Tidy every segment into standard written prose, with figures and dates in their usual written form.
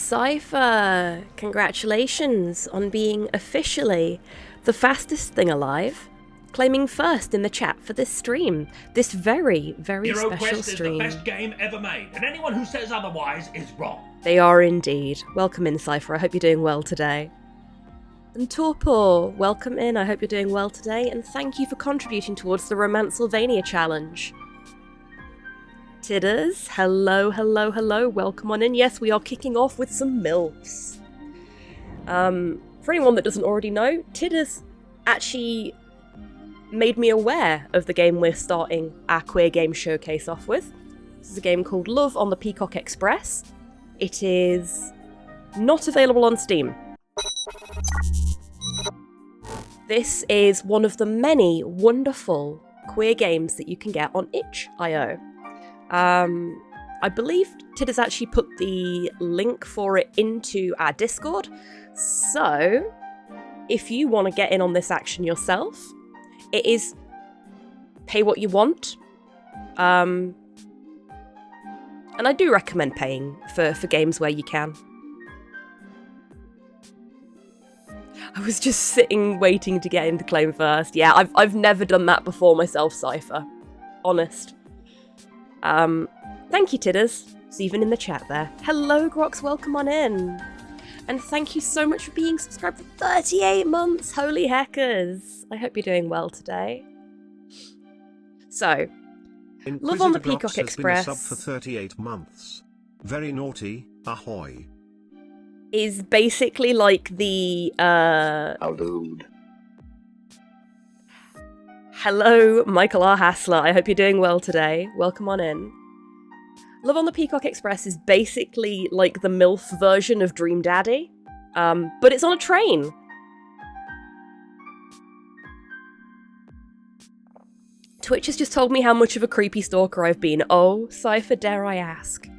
Cypher, congratulations on being officially the fastest thing alive, claiming first in the chat for this stream. This very, very special stream. Is the best game ever made, and anyone who says otherwise is wrong. They are indeed. Welcome in, Cypher. I hope you're doing well today. And Torpor, welcome in. I hope you're doing well today, and thank you for contributing towards the Romancylvania challenge. Tidders, hello, hello, hello, welcome on in. Yes, we are kicking off with some MILFs. For anyone that doesn't already know, Tidders actually made me aware of the game we're starting our queer game showcase off with. This is a game called Love on the Peacock Express. It is not available on Steam. This is one of the many wonderful queer games that you can get on itch.io. I believe Tidders actually put the link for it into our Discord, so if you want to get in on this action yourself, it is pay what you want, and I do recommend paying for games where you can. I was just sitting waiting to get into claim first. Yeah, I've never done that before myself, Cypher. Honest. Thank you, Tidders. It's even in the chat there. Hello, Grox, welcome on in. And thank you so much for being subscribed for 38 months. Holy heckers. I hope you're doing well today. So, Love on the Peacock Express has been a sub for 38 months. Very naughty, ahoy. Is basically like the, Dude. Hello, Michael R. Hassler. I hope you're doing well today. Welcome on in. Love on the Peacock Express is basically like the MILF version of Dream Daddy, but it's on a train. Twitch has just told me how much of a creepy stalker I've been. Oh, Cypher, dare I ask?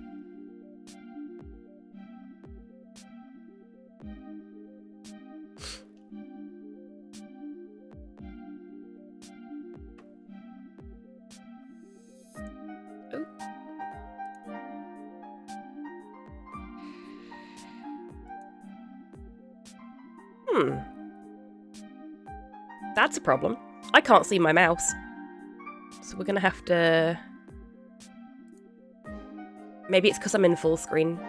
That's a problem. I can't see my mouse. So we're gonna have to... Maybe it's because I'm in full screen.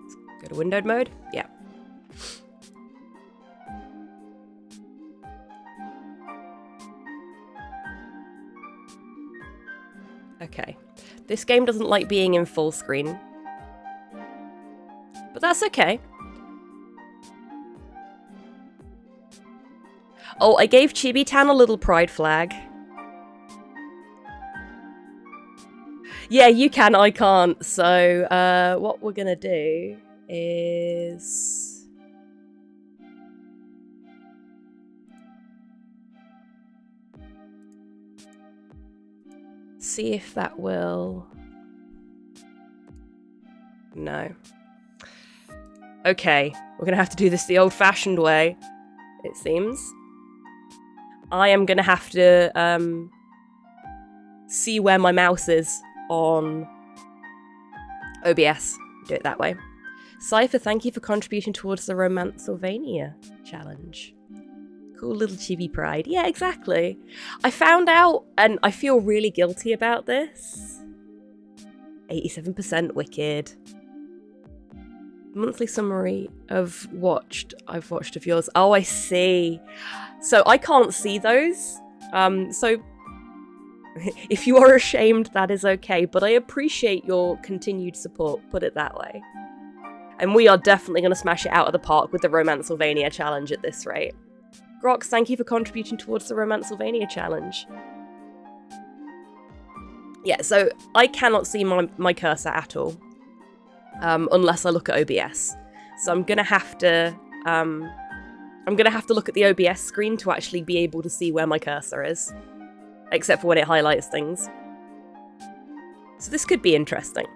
Let's go to windowed mode? Yeah. Okay. This game doesn't like being in full screen. But that's okay. Oh, I gave Chibi-Tan a little pride flag. Yeah, you can, I can't. So, what we're gonna do is... see if that will... No. Okay, we're gonna have to do this the old-fashioned way, it seems. I am going to have to see where my mouse is on OBS. Do it that way. Cypher, thank you for contributing towards the Romancylvania challenge. Cool little chibi pride. Yeah, exactly. I found out, and I feel really guilty about this. 87% Wicked. Monthly summary of I've watched of yours. Oh, I see. So I can't see those. So if you are ashamed, that is okay. But I appreciate your continued support, put it that way. And we are definitely going to smash it out of the park with the Romancylvania challenge at this rate. Grox, thank you for contributing towards the Romancylvania challenge. Yeah, so I cannot see my cursor at all. Unless I look at OBS. So I'm gonna have to look at the OBS screen to actually be able to see where my cursor is. Except for when it highlights things. So this could be interesting.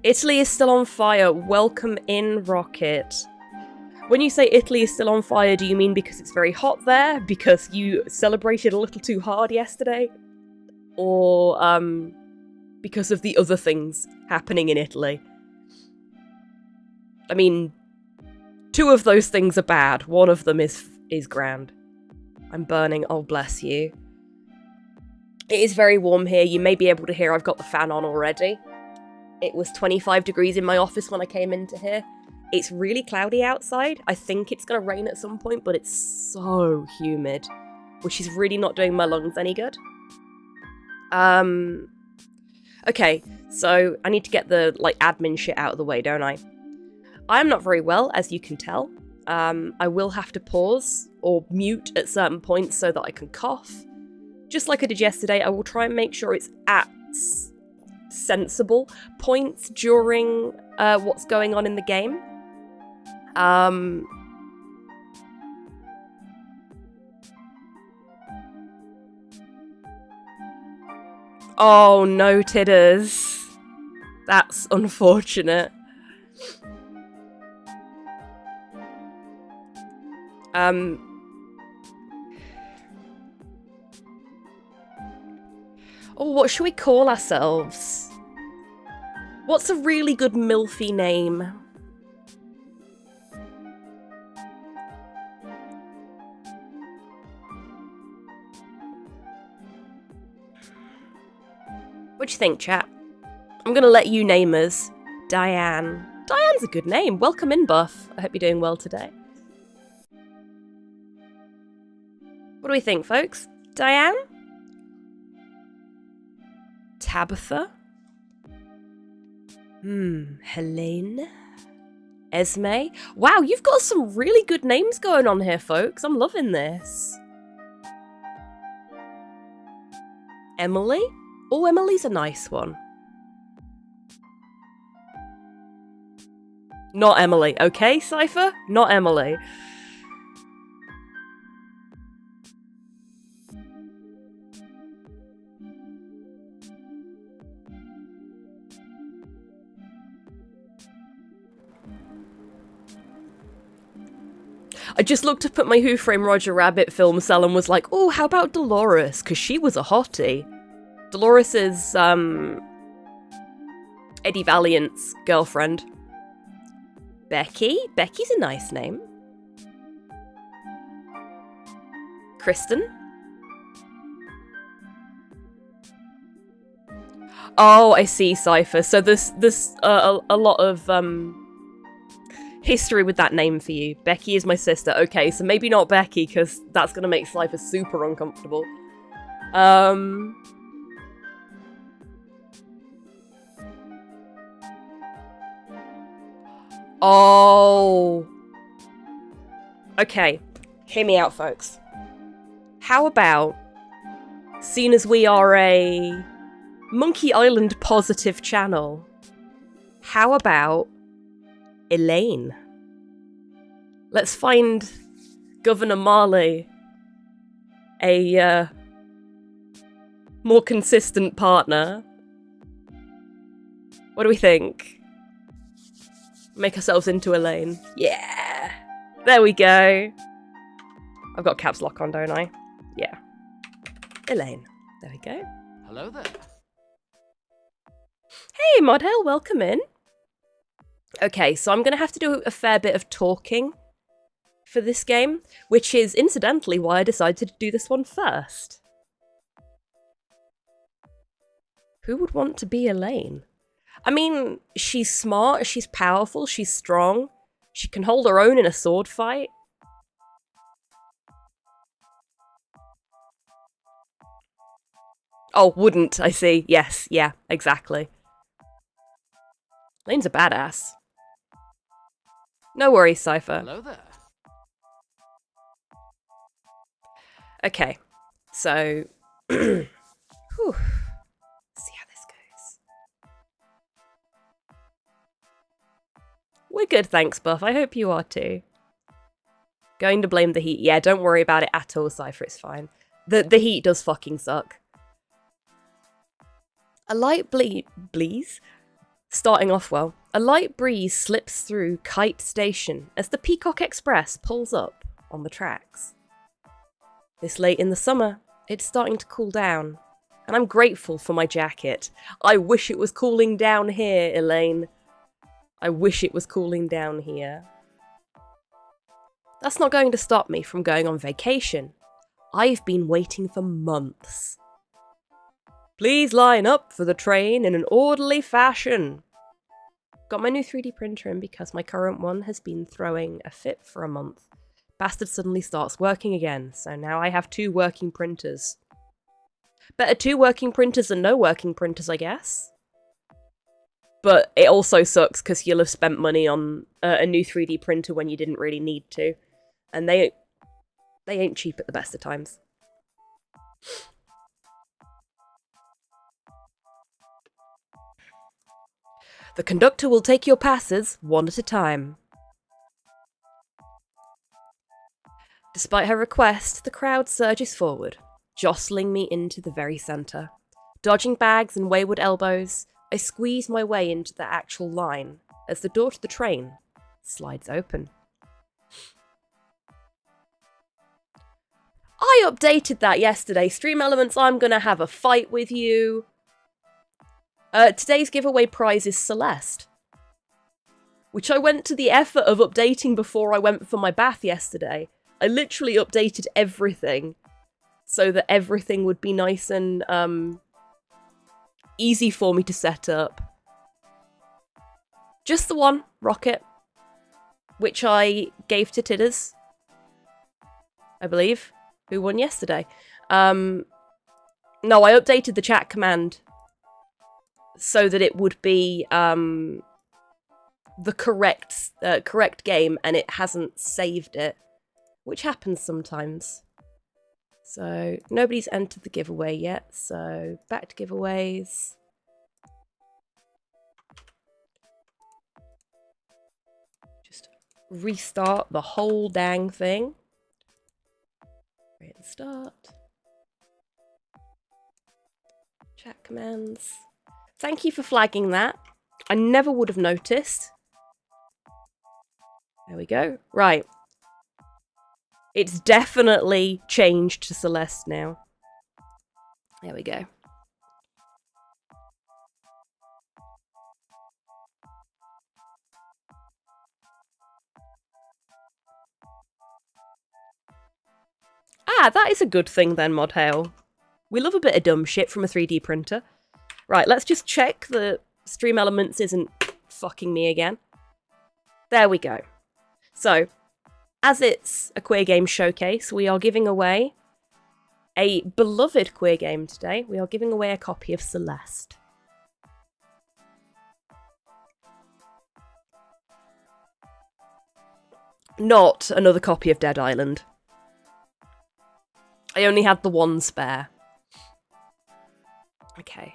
Italy is still on fire. Welcome in, Rocket. When you say Italy is still on fire, do you mean because it's very hot there? Because you celebrated a little too hard yesterday? Or, because of the other things happening in Italy. I mean, 2 of those things are bad. One of them is grand. I'm burning. Oh, bless you. It is very warm here. You may be able to hear I've got the fan on already. It was 25 degrees in my office when I came into here. It's really cloudy outside. I think it's going to rain at some point, but it's so humid, which is really not doing my lungs any good. Okay, so I need to get the, admin shit out of the way, don't I? I'm not very well, as you can tell. I will have to pause or mute at certain points so that I can cough. Just like I did yesterday, I will try and make sure it's at sensible points during what's going on in the game. Oh no, titters. That's unfortunate. Oh, what should we call ourselves? What's a really good MILFy name? What do you think, chat? I'm gonna let you name us. Diane. Diane's a good name. Welcome in, Buff. I hope you're doing well today. What do we think, folks? Diane? Tabitha? Helene? Esme? Wow, you've got some really good names going on here, folks. I'm loving this. Emily? Oh, Emily's a nice one. Not Emily, okay, Cypher? Not Emily. I just looked up at my Who Framed Roger Rabbit film cell and was like, oh, how about Dolores? Because she was a hottie. Dolores is, Eddie Valiant's girlfriend. Becky? Becky's a nice name. Kristen? Oh, I see, Cypher. So there's a lot of, history with that name for you. Becky is my sister. Okay, so maybe not Becky, because that's going to make Cypher super uncomfortable. Oh. Okay, hear me out, folks. How about, seeing as we are a Monkey Island positive channel, how about Elaine? Let's find Governor Marley a more consistent partner. What do we think? Make ourselves into Elaine. Yeah! There we go. I've got caps lock on, don't I? Yeah. Elaine. There we go. Hello there. Hey, Modhale, welcome in. Okay, so I'm going to have to do a fair bit of talking for this game, which is incidentally why I decided to do this one first. Who would want to be Elaine? I mean, she's smart, she's powerful, she's strong. She can hold her own in a sword fight. Oh, wouldn't, I see. Yes, yeah, exactly. Elaine's a badass. No worries, Cypher. Hello there. Okay, so... Whew. See how this goes. We're good, thanks, Buff. I hope you are too. Going to blame the heat. Yeah, don't worry about it at all, Cypher, it's fine. The heat does fucking suck. A light breeze? Starting off well. A light breeze slips through Kite Station as the Peacock Express pulls up on the tracks. This late in the summer, it's starting to cool down. And I'm grateful for my jacket. I wish it was cooling down here, Elaine. I wish it was cooling down here. That's not going to stop me from going on vacation. I've been waiting for months. Please line up for the train in an orderly fashion. Got my new 3D printer in because my current one has been throwing a fit for a month. Bastard suddenly starts working again, so now I have 2 working printers. Better 2 working printers than no working printers, I guess. But it also sucks because you'll have spent money on a new 3D printer when you didn't really need to. And they ain't cheap at the best of times. The conductor will take your passes one at a time. Despite her request, the crowd surges forward, jostling me into the very centre. Dodging bags and wayward elbows, I squeeze my way into the actual line as the door to the train slides open. I updated that yesterday. Stream Elements, I'm gonna have a fight with you. Today's giveaway prize is Celeste, which I went to the effort of updating before I went for my bath yesterday. I literally updated everything so that everything would be nice and easy for me to set up. Just the one, Rocket, which I gave to Tidders, I believe, who won yesterday. No, I updated the chat command so that it would be the correct game, and it hasn't saved it, which happens sometimes. So nobody's entered the giveaway yet, so back to giveaways. Just restart the whole dang thing. Hit start. Chat commands. Thank you for flagging that. I never would have noticed. There we go. Right. It's definitely changed to Celeste now. There we go. Ah, that is a good thing then, Modhail. We love a bit of dumb shit from a 3D printer. Right, let's just check that Stream Elements isn't fucking me again. There we go. So, as it's a queer game showcase, we are giving away a beloved queer game today. We are giving away a copy of Celeste. Not another copy of Dead Island. I only had the one spare. Okay.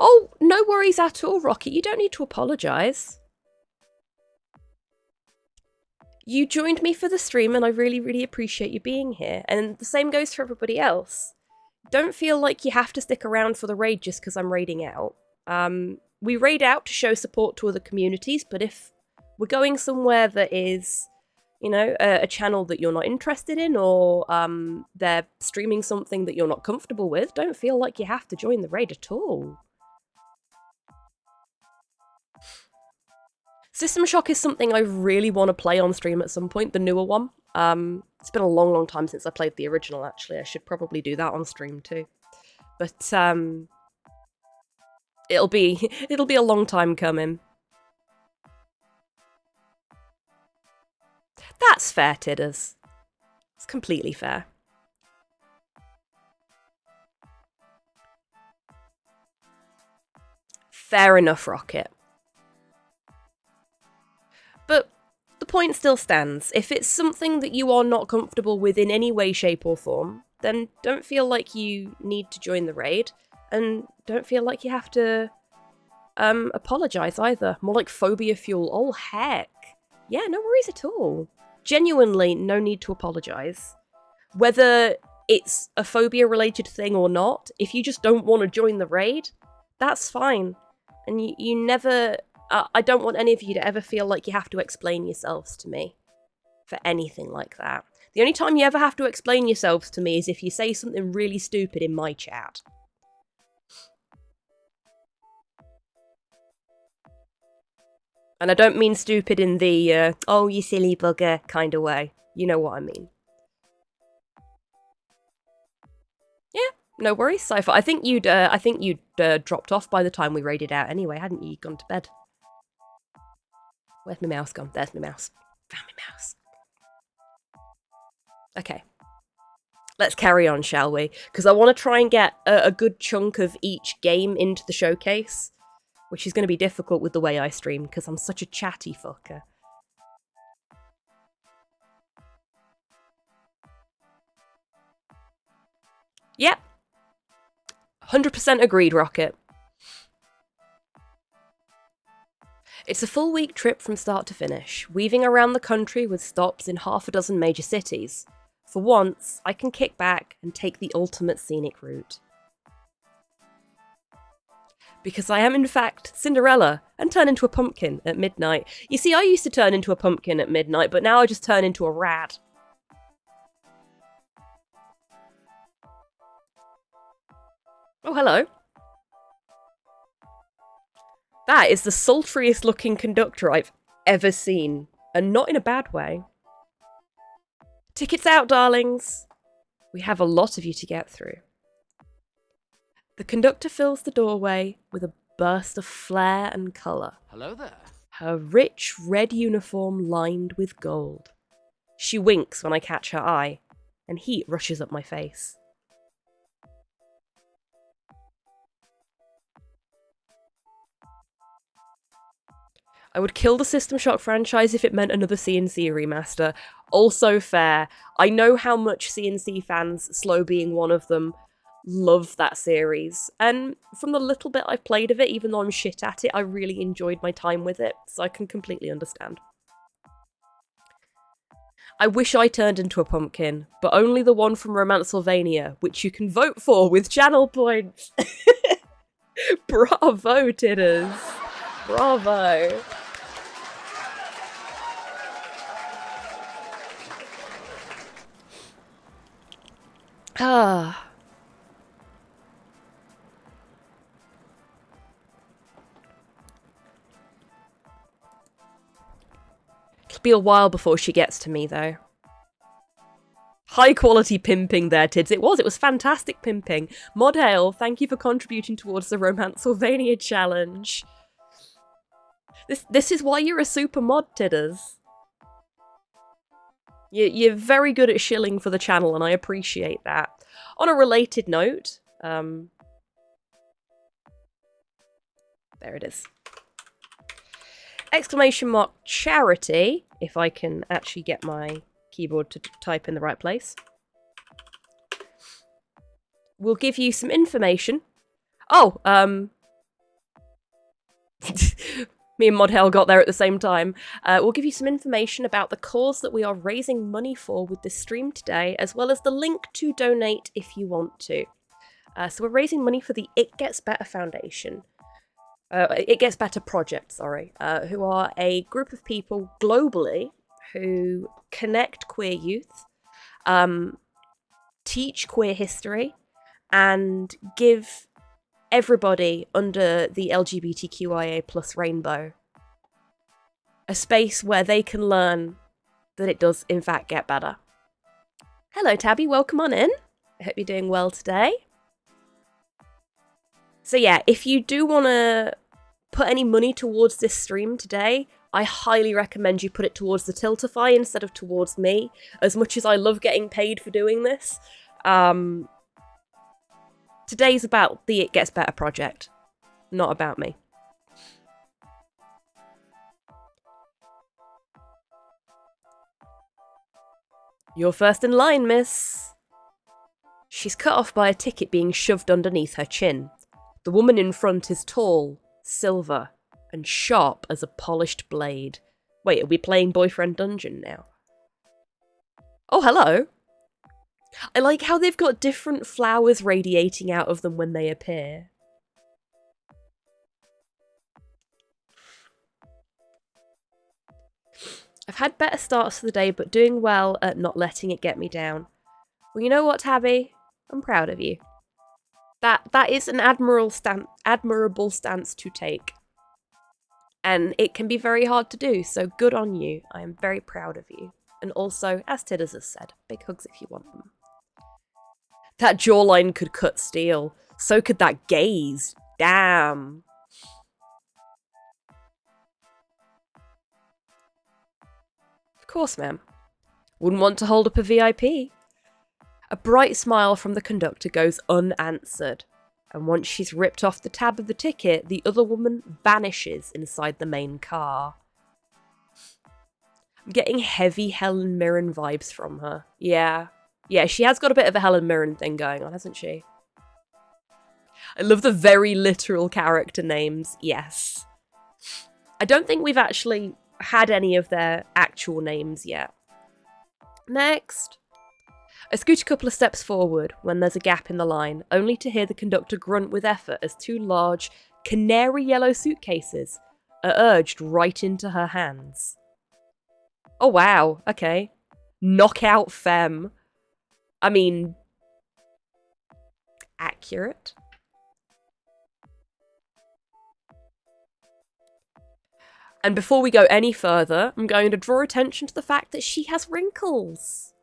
Oh, no worries at all, Rocket. You don't need to apologise. You joined me for the stream and I really, really appreciate you being here. And the same goes for everybody else. Don't feel like you have to stick around for the raid just because I'm raiding out. We raid out to show support to other communities, but if we're going somewhere that is, you know, a channel that you're not interested in, or they're streaming something that you're not comfortable with, don't feel like you have to join the raid at all. System Shock is something I really want to play on stream at some point, the newer one. It's been a long, long time since I played the original, actually. I should probably do that on stream too. But it'll be a long time coming. That's fair, Tidders. It's completely fair. Fair enough, Rocket. But the point still stands. If it's something that you are not comfortable with in any way, shape, or form, then don't feel like you need to join the raid, and don't feel like you have to apologise either. More like phobia fuel. Oh, heck. Yeah, no worries at all. Genuinely, no need to apologise. Whether it's a phobia-related thing or not, if you just don't want to join the raid, that's fine. And you never I don't want any of you to ever feel like you have to explain yourselves to me for anything like that. The only time you ever have to explain yourselves to me is if you say something really stupid in my chat. And I don't mean stupid in the, oh, you silly bugger kind of way. You know what I mean. Yeah, no worries, Cypher. I think you'd dropped off by the time we raided out anyway, hadn't you? Gone to bed. Where's my mouse gone? There's my mouse. Found my mouse. Okay. Let's carry on, shall we? Because I want to try and get a good chunk of each game into the showcase, which is going to be difficult with the way I stream, because I'm such a chatty fucker. Yep. 100% agreed, Rocket. It's a full week trip from start to finish, weaving around the country with stops in half a dozen major cities. For once, I can kick back and take the ultimate scenic route. Because I am in fact Cinderella and turn into a pumpkin at midnight. You see, I used to turn into a pumpkin at midnight, but now I just turn into a rat. Oh, hello. That is the sultriest looking conductor I've ever seen, and not in a bad way. Tickets out, darlings. We have a lot of you to get through. The conductor fills the doorway with a burst of flair and colour. Hello there. Her rich red uniform lined with gold. She winks when I catch her eye, and heat rushes up my face. I would kill the System Shock franchise if it meant another CNC remaster. Also fair. I know how much CNC fans, Slow being one of them, love that series. And from the little bit I've played of it, even though I'm shit at it, I really enjoyed my time with it, so I can completely understand. I wish I turned into a pumpkin, but only the one from Romancevania, which you can vote for with channel points. Bravo, Titters. Bravo. Ah. It'll be a while before she gets to me, though. High quality pimping there, Tids. It was fantastic pimping. Mod Hail, thank you for contributing towards the Romancevania challenge. This is why you're a super mod, Tidders. You're very good at shilling for the channel, and I appreciate that. On a related note, there it is. Exclamation mark charity, if I can actually get my keyboard to type in the right place. We'll give you some information. Oh, me and Modhell got there at the same time. We'll give you some information about the cause that we are raising money for with this stream today, as well as the link to donate if you want to. So we're raising money for the It Gets Better Foundation. It Gets Better Project, sorry. Who are a group of people globally who connect queer youth, teach queer history, and give everybody under the LGBTQIA+ rainbow a space where they can learn that it does in fact get better. Hello Tabby, welcome on in. I hope you're doing well today. So yeah, if you do want to put any money towards this stream today, I highly recommend you put it towards the Tiltify instead of towards me, as much as I love getting paid for doing this. Today's about the It Gets Better project, not about me. You're first in line, miss. She's cut off by a ticket being shoved underneath her chin. The woman in front is tall, silver, and sharp as a polished blade. Wait, are we playing Boyfriend Dungeon now? Oh, hello. I like how they've got different flowers radiating out of them when they appear. I've had better starts to the day, but doing well at not letting it get me down. Well, you know what, Tabby? I'm proud of you. That is an admirable stance to take. And it can be very hard to do, so good on you. I am very proud of you. And also, as Tidders has said, big hugs if you want them. That jawline could cut steel. So could that gaze. Damn. Of course, ma'am. Wouldn't want to hold up a VIP. A bright smile from the conductor goes unanswered. And once she's ripped off the tab of the ticket, the other woman vanishes inside the main car. I'm getting heavy Helen Mirren vibes from her. Yeah, she has got a bit of a Helen Mirren thing going on, hasn't she? I love the very literal character names, yes. I don't think we've actually had any of their actual names yet. Next. I scoot a couple of steps forward when there's a gap in the line, only to hear the conductor grunt with effort as two large, canary yellow suitcases are urged right into her hands. Oh wow, okay. Knockout femme. I mean, accurate. And before we go any further, I'm going to draw attention to the fact that she has wrinkles.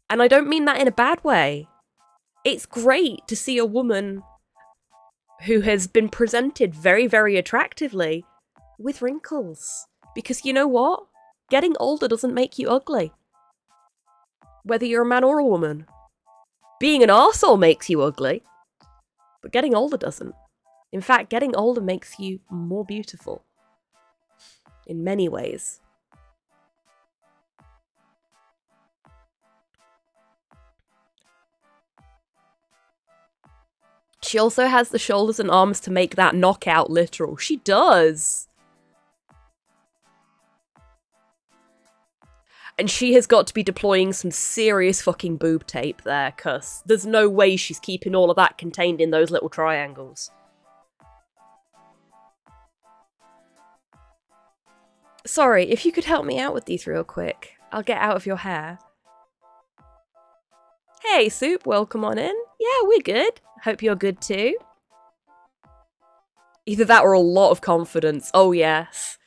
And I don't mean that in a bad way. It's great to see a woman who has been presented very, very attractively with wrinkles. Because you know what? Getting older doesn't make you ugly. Whether you're a man or a woman. Being an arsehole makes you ugly. But getting older doesn't. In fact, getting older makes you more beautiful. In many ways. She also has the shoulders and arms to make that knockout literal. She does! And she has got to be deploying some serious fucking boob tape there, cuz there's no way she's keeping all of that contained in those little triangles. Sorry, if you could help me out with these real quick. I'll get out of your hair. Hey, Soup, welcome on in. Yeah, we're good. Hope you're good too. Either that or a lot of confidence. Oh, yes.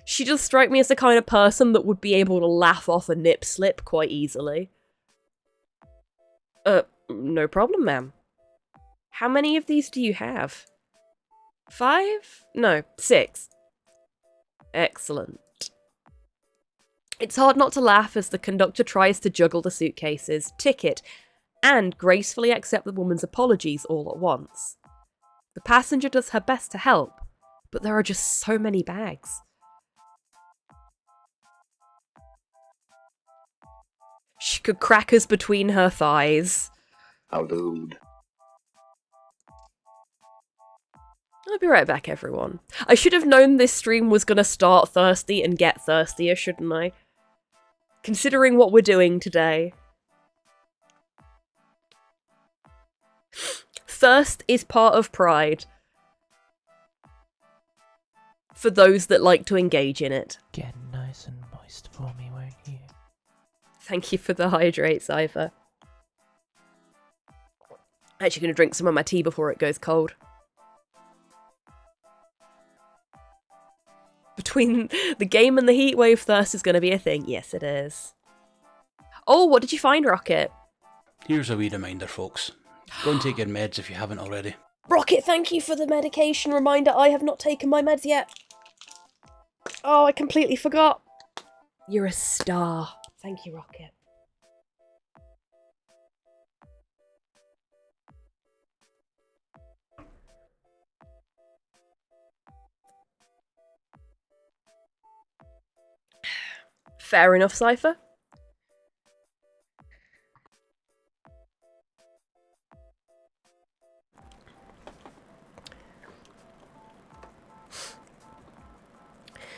She does strike me as the kind of person that would be able to laugh off a nip slip quite easily. No problem, ma'am. How many of these do you have? 5? No, 6. Excellent. It's hard not to laugh as the conductor tries to juggle the suitcases, ticket, and gracefully accept the woman's apologies all at once. The passenger does her best to help, but there are just so many bags. She could crack us between her thighs. I'll dude. I'll be right back, everyone. I should have known this stream was going to start thirsty and get thirstier, shouldn't I? Considering what we're doing today. Thirst is part of pride. For those that like to engage in it. Get nice and moist for me, won't you? Thank you for the hydrate, Cypher. Actually going to drink some of my tea before it goes cold. Between the game and the heatwave, thirst is going to be a thing. Yes, it is. Oh, what did you find, Rocket? Here's a wee reminder, folks. Go and take your meds if you haven't already. Rocket, thank you for the medication reminder. I have not taken my meds yet. Oh, I completely forgot. You're a star. Thank you, Rocket. Fair enough, Cypher.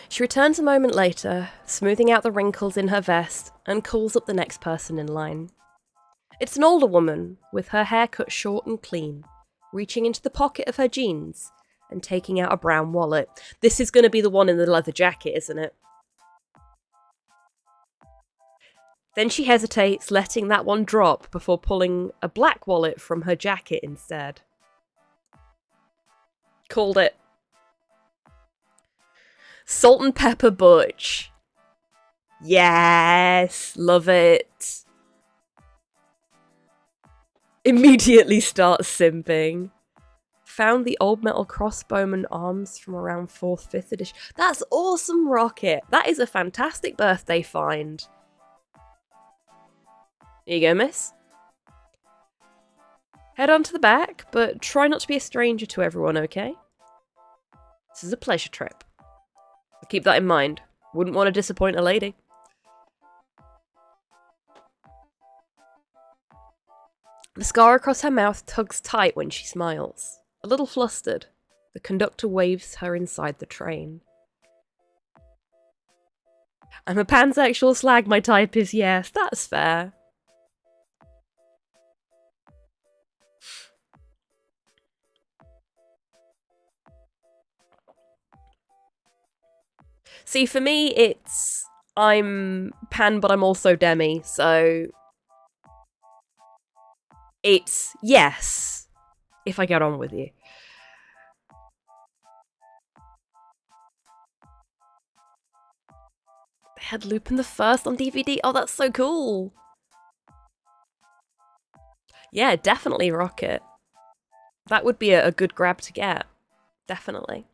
She returns a moment later, smoothing out the wrinkles in her vest, and calls up the next person in line. It's an older woman, with her hair cut short and clean, reaching into the pocket of her jeans, and taking out a brown wallet. This is going to be the one in the leather jacket, isn't it? Then she hesitates, letting that one drop before pulling a black wallet from her jacket instead. Called it. Salt and Pepper Butch. Yes, love it. Immediately starts simping. Found the old metal crossbowman arms from around 4th, 5th edition. That's awesome, Rocket. That is a fantastic birthday find. Here you go, miss. Head on to the back, but try not to be a stranger to everyone, okay? This is a pleasure trip. Keep that in mind. Wouldn't want to disappoint a lady. The scar across her mouth tugs tight when she smiles. A little flustered, the conductor waves her inside the train. I'm a pansexual slag, my type is yes, that's fair. See, for me, it's... I'm pan, but I'm also demi, so... It's yes, if I get on with you. They had Lupin the First on DVD. Oh, that's so cool. Yeah, definitely Rocket. That would be a good grab to get. Definitely.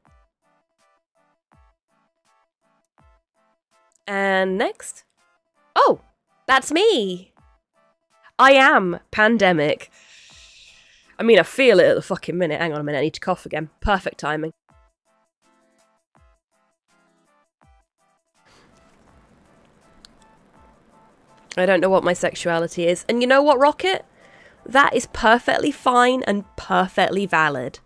And next? Oh, that's me! I am pandemic. I mean, I feel it at the fucking minute. Hang on a minute, I need to cough again. Perfect timing. I don't know what my sexuality is. And you know what, Rocket? That is perfectly fine and perfectly valid.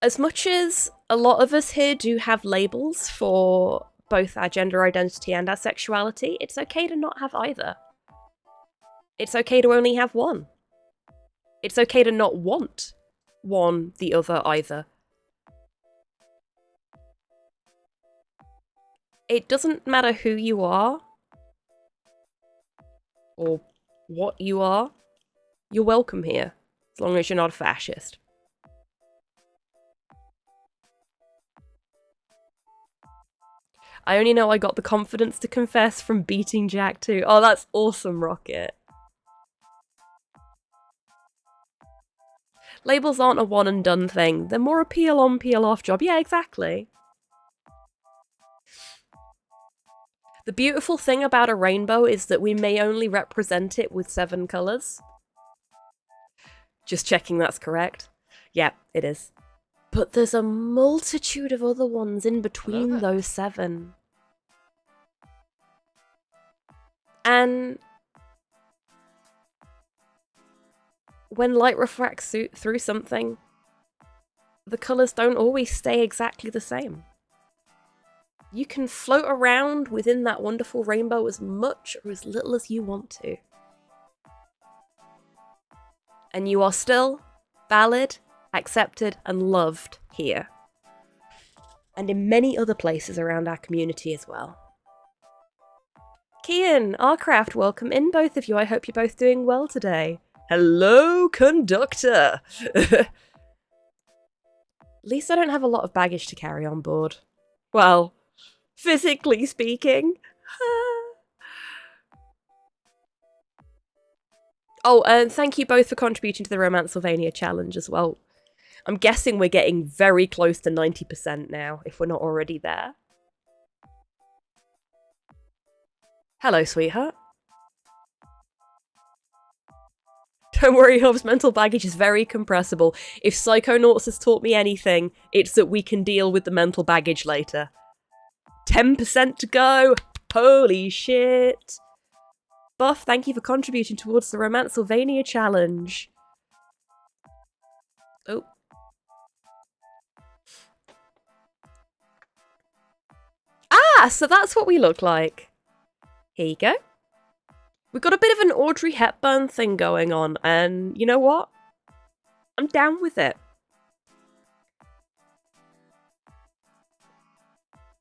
As much as a lot of us here do have labels for both our gender identity and our sexuality, it's okay to not have either. It's okay to only have one. It's okay to not want one, the other, either. It doesn't matter who you are or what you are. You're welcome here, as long as you're not a fascist. I only know I got the confidence to confess from beating Jack too. Oh, that's awesome, Rocket. Labels aren't a one and done thing. They're more a peel on, peel off job. Yeah, exactly. The beautiful thing about a rainbow is that we may only represent it with 7 colours. Just checking that's correct. Yeah, it is. But there's a multitude of other ones in between those 7. And when light refracts through something, the colours don't always stay exactly the same. You can float around within that wonderful rainbow as much or as little as you want to. And you are still valid, accepted, and loved here. And in many other places around our community as well. Kian, Arcraft, welcome in, both of you. I hope you're both doing well today. Hello, conductor! At least I don't have a lot of baggage to carry on board. Well, physically speaking. Oh, and thank you both for contributing to the Romancylvania challenge as well. I'm guessing we're getting very close to 90% now, if we're not already there. Hello, sweetheart. Don't worry, Hobbs, mental baggage is very compressible. If Psychonauts has taught me anything, it's that we can deal with the mental baggage later. 10% to go! Holy shit! Buff, thank you for contributing towards the Romancylvania challenge. Oh. Ah, so that's what we look like. Here you go. We've got a bit of an Audrey Hepburn thing going on, and you know what? I'm down with it.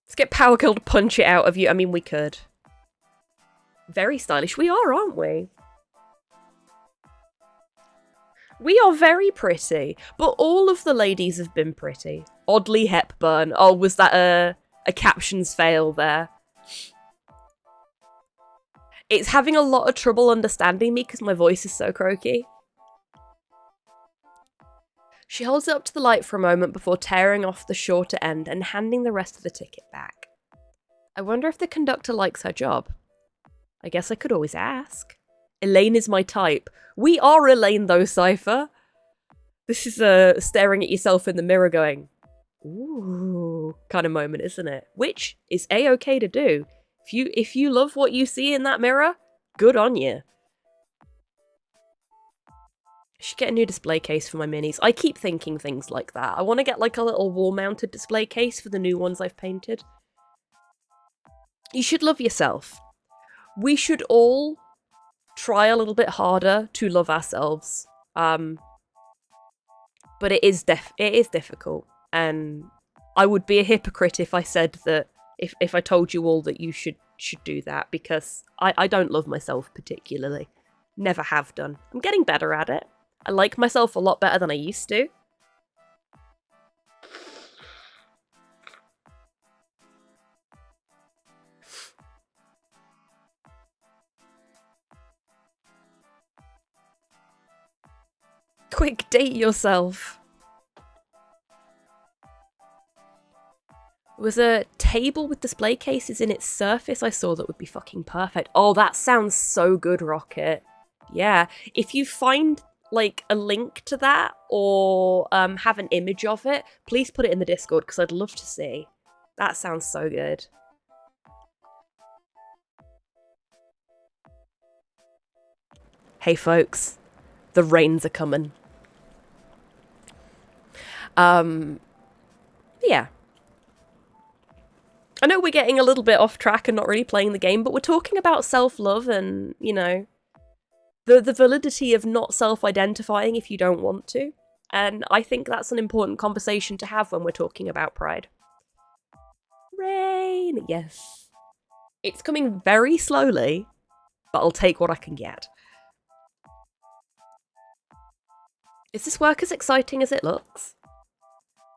Let's get Power Girl to punch it out of you. I mean, we could. Very stylish. We are, aren't we? We are very pretty, but all of the ladies have been pretty. Oddly Hepburn. Oh, was that a captions fail there? It's having a lot of trouble understanding me because my voice is so croaky. She holds it up to the light for a moment before tearing off the shorter end and handing the rest of the ticket back. I wonder if the conductor likes her job. I guess I could always ask. Elaine is my type. We are Elaine though, Cypher. This is staring at yourself in the mirror going, ooh, kind of moment, isn't it? Which is A-okay to do. If you love what you see in that mirror, good on you. I should get a new display case for my minis. I keep thinking things like that. I want to get like a little wall-mounted display case for the new ones I've painted. You should love yourself. We should all try a little bit harder to love ourselves. But it is difficult. And I would be a hypocrite if I said that, if I told you all that you should do that, because I don't love myself particularly. Never have done. I'm getting better at it. I like myself a lot better than I used to. Quick, date yourself. There was a table with display cases in its surface I saw that would be fucking perfect. Oh, that sounds so good, Rocket. Yeah, if you find like a link to that or have an image of it, please put it in the Discord because I'd love to see. That sounds so good. Hey folks, the rains are coming. Yeah. I know we're getting a little bit off track and not really playing the game, but we're talking about self-love and, you know, the validity of not self-identifying if you don't want to. And I think that's an important conversation to have when we're talking about pride. Rain! Yes. It's coming very slowly, but I'll take what I can get. Is this work as exciting as it looks?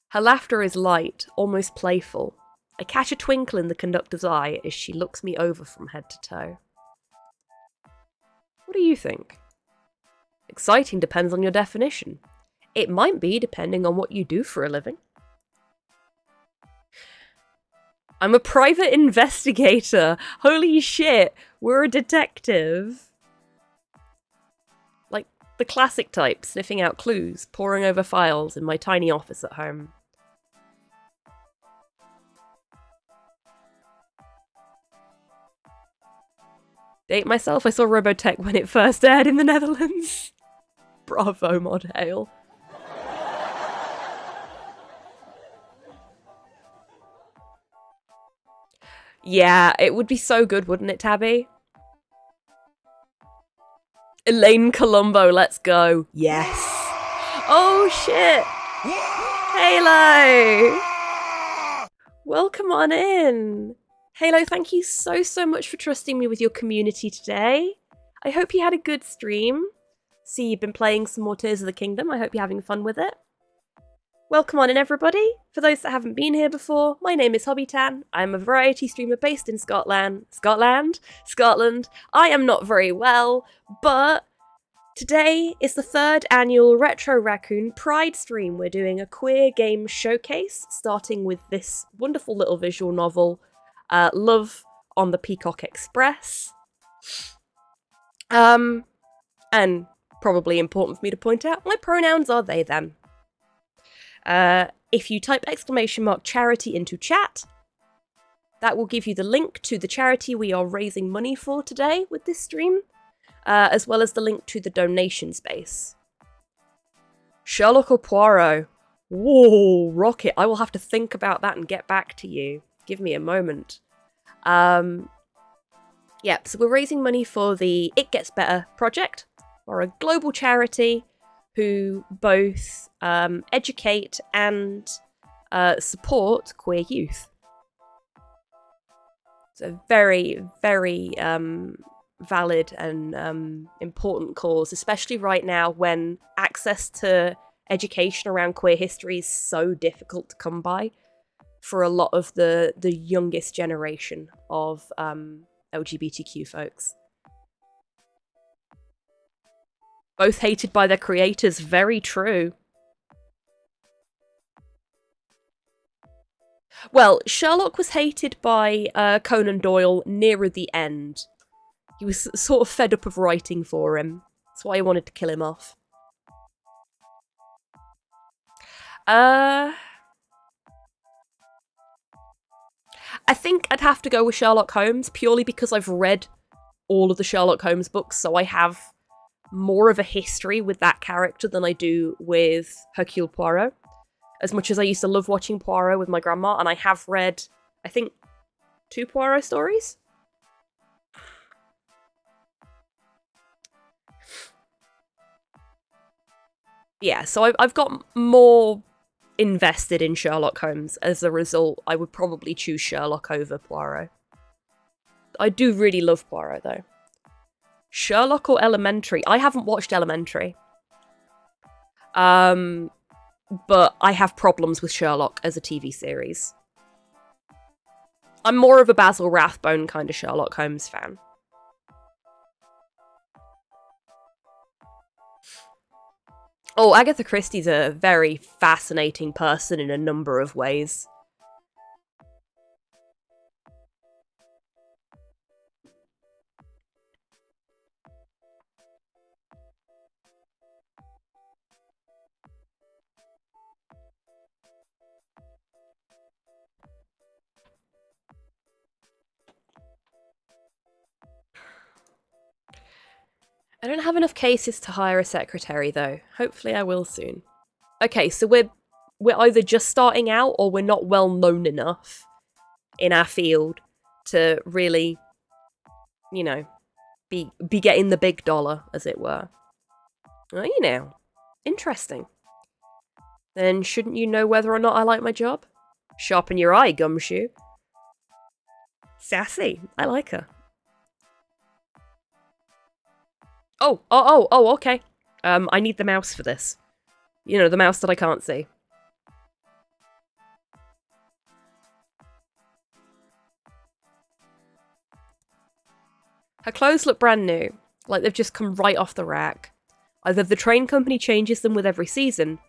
Her laughter is light, almost playful. I catch a twinkle in the conductor's eye as she looks me over from head to toe. What do you think? Exciting depends on your definition. It might be depending on what you do for a living. I'm a private investigator. Holy shit, we're a detective. Like the classic type, sniffing out clues, poring over files in my tiny office at home. Date myself, I saw Robotech when it first aired in the Netherlands. Bravo, Mod Hail. Yeah, it would be so good, wouldn't it, Tabby? Elaine Colombo, let's go. Yes. Oh, shit. Halo. Welcome on in. Halo, thank you so much for trusting me with your community today. I hope you had a good stream. See, you've been playing some more Tears of the Kingdom. I hope you're having fun with it. Welcome on in, everybody. For those that haven't been here before, my name is Hobbytan. I'm a variety streamer based in Scotland. I am not very well, but today is the 3rd annual Retro Raccoon Pride stream. We're doing a queer game showcase, starting with this wonderful little visual novel, Love on the Peacock Express. And probably important for me to point out, my pronouns are they, them. If you type !charity into chat, that will give you the link to the charity we are raising money for today with this stream, as well as the link to the donation space. Sherlock or Poirot? Whoa, Rocket, I will have to think about that and get back to you. Give me a moment. Yep, so we're raising money for the It Gets Better project, or a global charity who both educate and support queer youth. It's a very, very valid and important cause, especially right now when access to education around queer history is so difficult to come by for a lot of the youngest generation of LGBTQ folks. Both hated by their creators, very true. Well, Sherlock was hated by Conan Doyle nearer the end. He was sort of fed up of writing for him. That's why he wanted to kill him off. I think I'd have to go with Sherlock Holmes, purely because I've read all of the Sherlock Holmes books, so I have more of a history with that character than I do with Hercule Poirot. As much as I used to love watching Poirot with my grandma, and I have read, I think, 2 Poirot stories? Yeah, so I've got more invested in Sherlock Holmes. As a result, I would probably choose Sherlock over Poirot. I do really love Poirot, though. Sherlock or Elementary? I haven't watched Elementary. But I have problems with Sherlock as a TV series. I'm more of a Basil Rathbone kind of Sherlock Holmes fan. Oh, Agatha Christie's a very fascinating person in a number of ways. I don't have enough cases to hire a secretary, though. Hopefully I will soon. Okay, so we're either just starting out or we're not well known enough in our field to really, you know, be getting the big dollar, as it were. Well, you know, interesting. Then shouldn't you know whether or not I like my job? Sharpen your eye, Gumshoe. Sassy. I like her. Oh, okay. I need the mouse for this. You know, the mouse that I can't see. Her clothes look brand new, like they've just come right off the rack. Either the train company changes them with every season,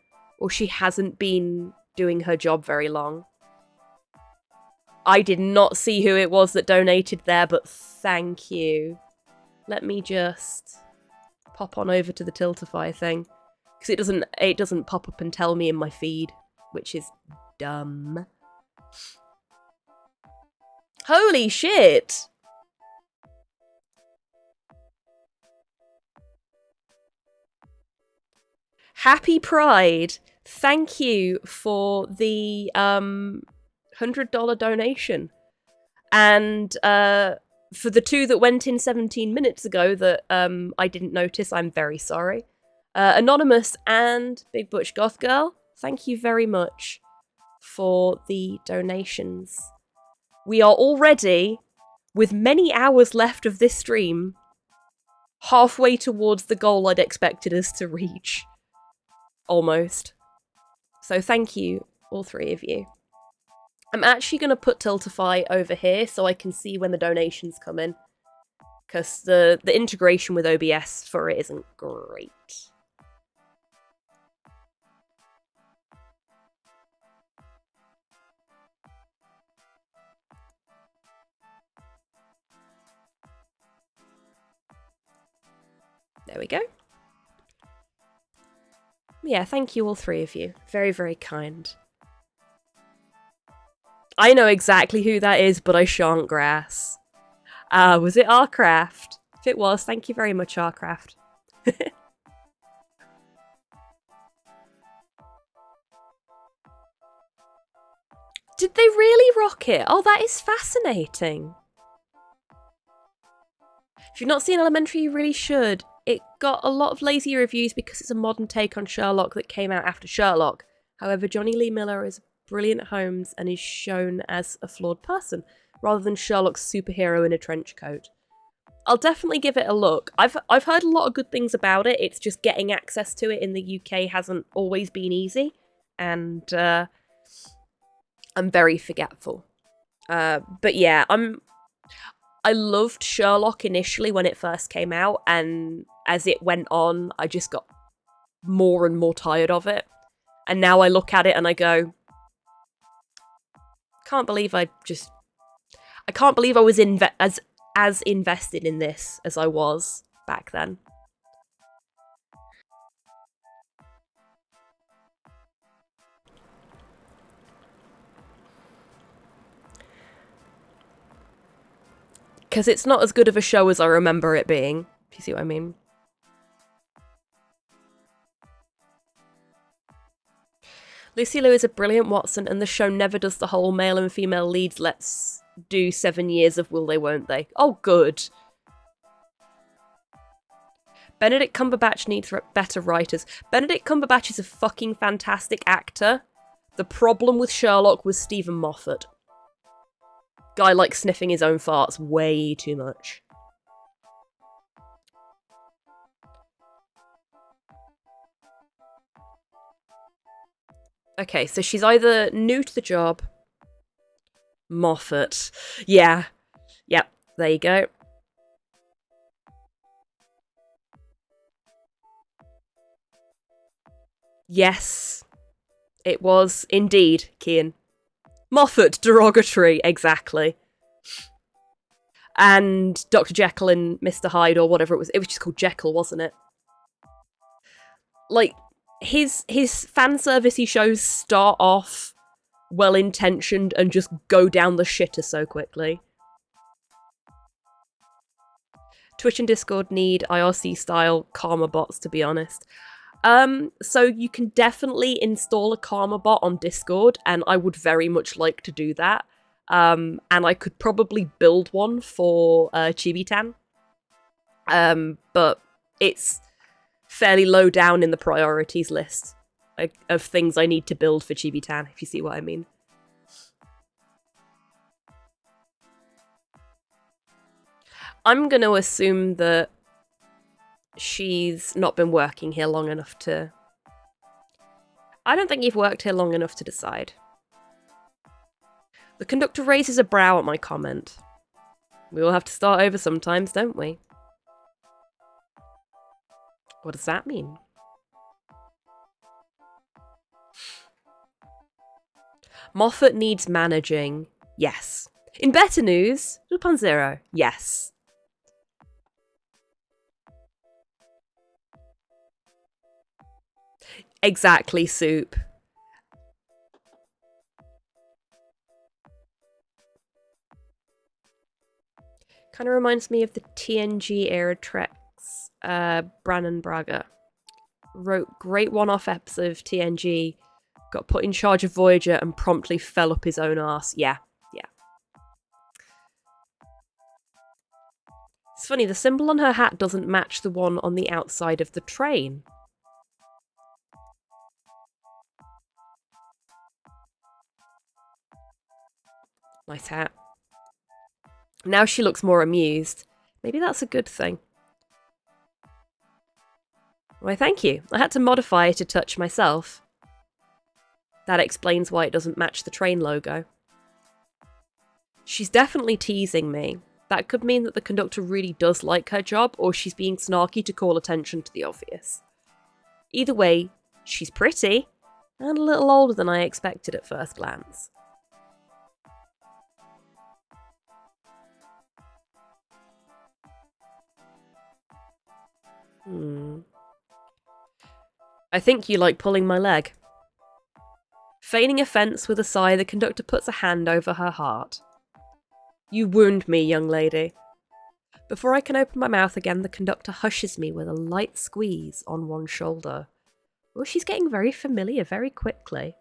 or she hasn't been doing her job very long. I did not see who it was that donated there, but thank you. Let me just pop on over to the Tiltify thing, because it doesn't pop up and tell me in my feed, which is dumb. Holy shit! Happy Pride! Thank you for the $100 donation. And for the 2 that went in 17 minutes ago that I didn't notice, I'm very sorry. Anonymous and Big Butch Goth Girl, thank you very much for the donations. We are already, with many hours left of this stream, halfway towards the goal I'd expected us to reach. Almost. So thank you, all 3 of you. I'm actually going to put Tiltify over here so I can see when the donations come in. Because the integration with OBS for it isn't great. There we go. Yeah, thank you all 3 of you. Very, very kind. I know exactly who that is, but I shan't grass. Was it Rcraft? If it was, thank you very much, Rcraft. Did they really rock it? Oh, that is fascinating. If you've not seen Elementary, you really should. It got a lot of lazy reviews because it's a modern take on Sherlock that came out after Sherlock. However, Johnny Lee Miller is brilliant Holmes and is shown as a flawed person, rather than Sherlock's superhero in a trench coat. I'll definitely give it a look. I've heard a lot of good things about it. It's just getting access to it in the UK hasn't always been easy, and I'm very forgetful. But yeah, I loved Sherlock initially when it first came out, and as it went on, I just got more and more tired of it. And now I look at it and I go, can't believe I can't believe I was as invested in this as I was back then. Because it's not as good of a show as I remember it being, if you see what I mean. Lucy Liu is a brilliant Watson, and the show never does the whole male and female leads, let's do 7 years of will they, won't they. Oh, good. Benedict Cumberbatch needs better writers. Benedict Cumberbatch is a fucking fantastic actor. The problem with Sherlock was Stephen Moffat. Guy likes sniffing his own farts way too much. Okay, so she's either new to the job... Moffat. Yeah. Yep, there you go. Yes. It was indeed, Kian. Moffat, derogatory, exactly. And Dr. Jekyll and Mr. Hyde, or whatever it was just called Jekyll, wasn't it? Like, his fan servicey shows start off well-intentioned and just go down the shitter so quickly. Twitch and Discord need IRC-style karma bots, to be honest. So you can definitely install a karma bot on Discord, and I would very much like to do that. And I could probably build one for Chibitan. But it's fairly low down in the priorities list of things I need to build for Chibitan, if you see what I mean. I'm going to assume that she's not been working here long enough to... I don't think you've worked here long enough to decide. The conductor raises a brow at my comment. We all have to start over sometimes, don't we? What does that mean? Moffat needs managing. Yes. In better news, Lupin Zero. Yes. Exactly, Soup. Kind of reminds me of the TNG era treks. Brannon Braga wrote great one-off episode of TNG, got put in charge of Voyager and promptly fell up his own arse. Yeah. It's funny, the symbol on her hat doesn't match the one on the outside of the train. Nice hat. Now she looks more amused. Maybe that's a good thing. Why, thank you. I had to modify it a touch myself. That explains why it doesn't match the train logo. She's definitely teasing me. That could mean that the conductor really does like her job, or she's being snarky to call attention to the obvious. Either way, she's pretty, and a little older than I expected at first glance. I think you like pulling my leg. Feigning offence with a sigh, the conductor puts a hand over her heart. You wound me, young lady. Before I can open my mouth again, the conductor hushes me with a light squeeze on one shoulder. Oh, she's getting very familiar very quickly.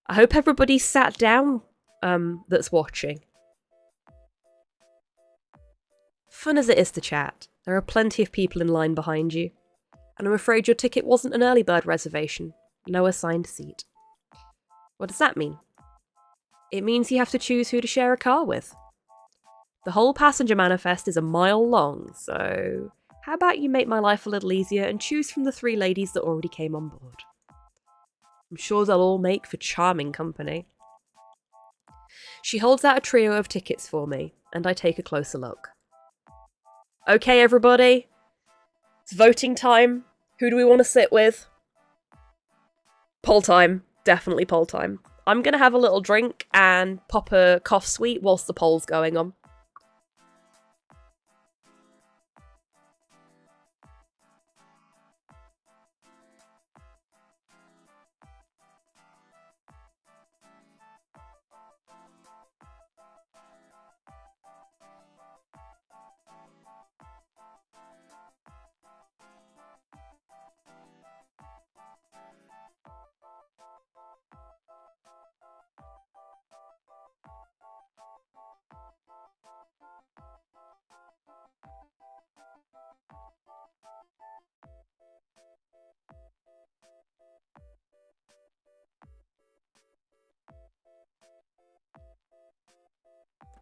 I hope everybody's sat down that's watching. Fun as it is to chat, there are plenty of people in line behind you. And I'm afraid your ticket wasn't an early bird reservation. No assigned seat. What does that mean? It means you have to choose who to share a car with. The whole passenger manifest is a mile long, so how about you make my life a little easier and choose from the 3 ladies that already came on board? I'm sure they'll all make for charming company. She holds out a trio of tickets for me, and I take a closer look. Okay, everybody. It's voting time. Who do we want to sit with? Poll time. Definitely poll time. I'm going to have a little drink and pop a cough sweet whilst the poll's going on.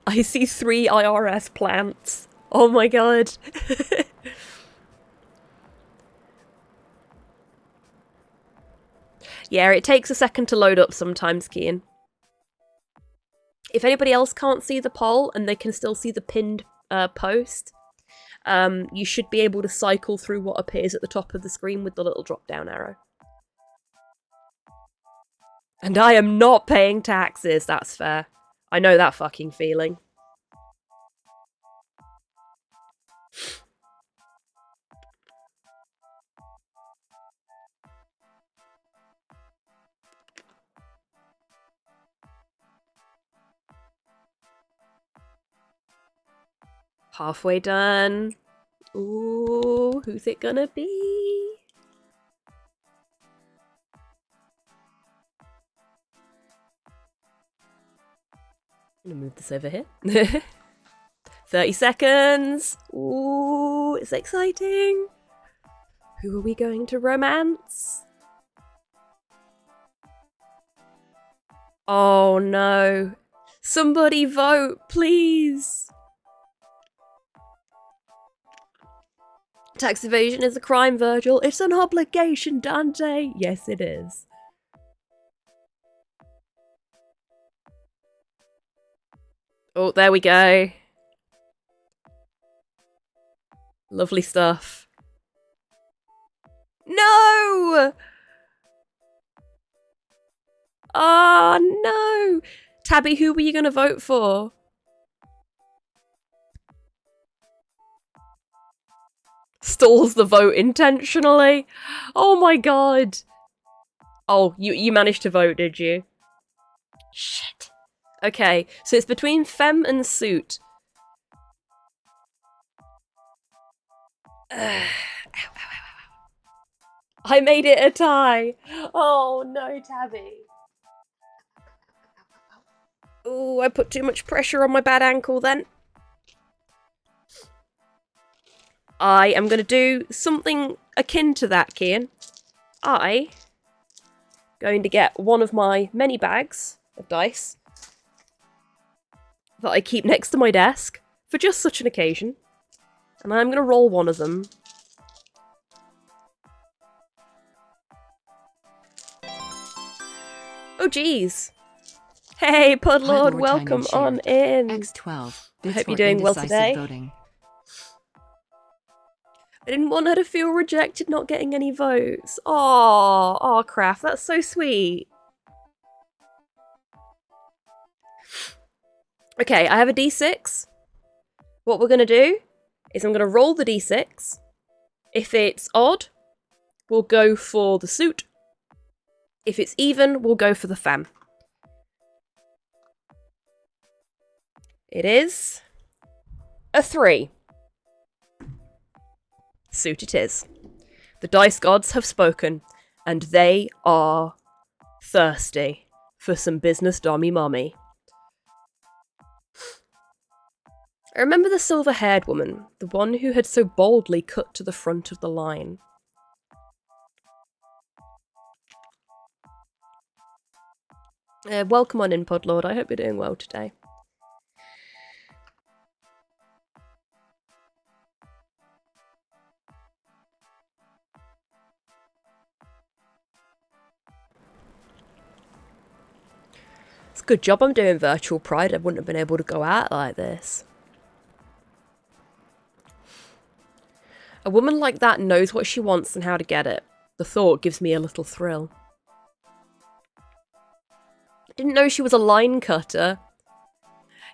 I see 3 IRS plants. Oh my god. Yeah, it takes a second to load up sometimes, Kian. If anybody else can't see the poll and they can still see the pinned post, you should be able to cycle through what appears at the top of the screen with the little drop-down arrow. And I am not paying taxes, that's fair. I know that fucking feeling. Halfway done. Ooh, who's it gonna be? I'm gonna move this over here. 30 seconds. Ooh, it's exciting. Who are we going to romance? Oh no. Somebody vote, please. Tax evasion is a crime, Virgil. It's an obligation, Dante. Yes, it is. Oh, there we go. Lovely stuff. No! Oh, no! Tabby, who were you going to vote for? Stalls the vote intentionally. Oh my god. Oh, you managed to vote, did you? Shit. Okay, so it's between Femme and Suit. Ow, ow, ow, ow. I made it a tie. Oh no, Tabby. Oh, I put too much pressure on my bad ankle then. I am going to do something akin to that, Kian. I'm going to get one of my many bags of dice that I keep next to my desk for just such an occasion. And I'm going to roll one of them. Oh, geez. Hey, Pudlord, welcome on in. X12. I hope you're doing well today. Voting. I didn't want her to feel rejected not getting any votes. Aw, Craft, that's so sweet. Okay, I have a d6. What we're going to do is I'm going to roll the d6. If it's odd, we'll go for the suit. If it's even, we'll go for the femme. It is a 3. Suit it is. The dice gods have spoken, and they are thirsty for some business dommy mommy. I remember the silver-haired woman, the one who had so boldly cut to the front of the line. Welcome on in, Podlord. I hope you're doing well today. It's a good job I'm doing virtual Pride. I wouldn't have been able to go out like this. A woman like that knows what she wants and how to get it. The thought gives me a little thrill. Didn't know she was a line cutter.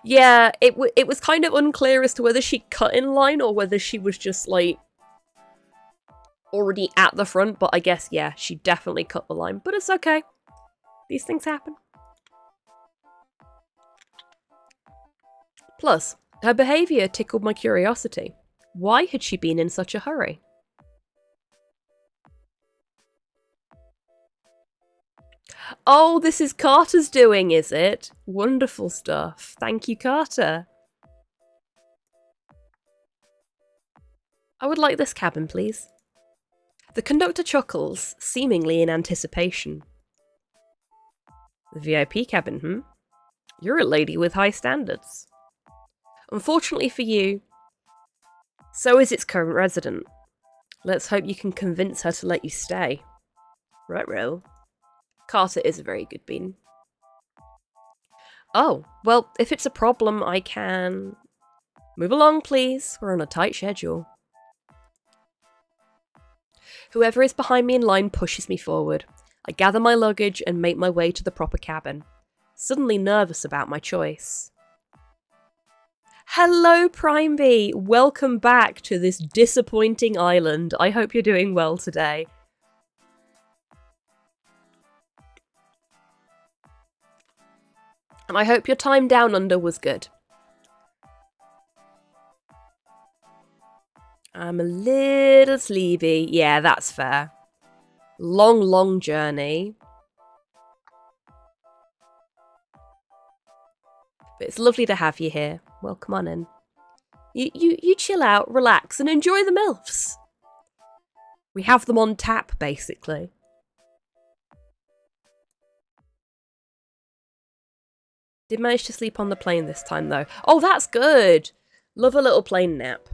Yeah, it was kind of unclear as to whether she cut in line or whether she was just, like, already at the front. But I guess, yeah, she definitely cut the line. But it's okay. These things happen. Plus, her behaviour tickled my curiosity. Why had she been in such a hurry? Oh, this is Carter's doing, is it? Wonderful stuff. Thank you, Carter. I would like this cabin, please. The conductor chuckles, seemingly in anticipation. The VIP cabin, hmm? You're a lady with high standards. Unfortunately for you, so is its current resident. Let's hope you can convince her to let you stay. Ruh-roh. Carter is a very good bean. Oh, well, if it's a problem, I can... Move along, please. We're on a tight schedule. Whoever is behind me in line pushes me forward. I gather my luggage and make my way to the proper cabin, suddenly nervous about my choice. Hello, Prime Bee! Welcome back to this disappointing island. I hope you're doing well today. And I hope your time down under was good. I'm a little sleepy. Yeah, that's fair. Long, long journey. But it's lovely to have you here. Welcome on in. You chill out, relax, and enjoy the MILFs. We have them on tap, basically. Did manage to sleep on the plane this time, though. Oh, that's good! Love a little plane nap.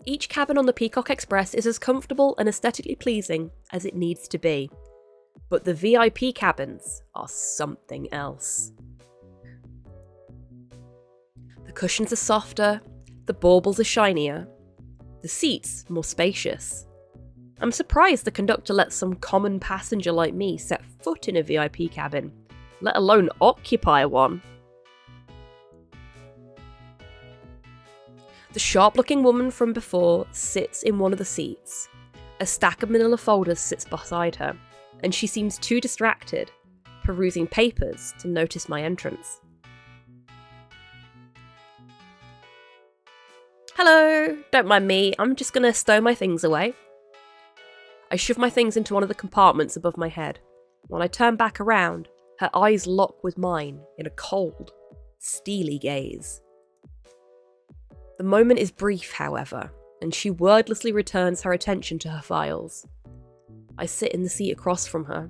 Each cabin on the Peacock Express is as comfortable and aesthetically pleasing as it needs to be. But the VIP cabins are something else. The cushions are softer, the baubles are shinier, the seats more spacious. I'm surprised the conductor lets some common passenger like me set foot in a VIP cabin, let alone occupy one. The sharp-looking woman from before sits in one of the seats. A stack of manila folders sits beside her, and she seems too distracted, perusing papers, to notice my entrance. Hello! Don't mind me, I'm just gonna stow my things away. I shove my things into one of the compartments above my head. When I turn back around, her eyes lock with mine in a cold, steely gaze. The moment is brief, however, and she wordlessly returns her attention to her files. I sit in the seat across from her.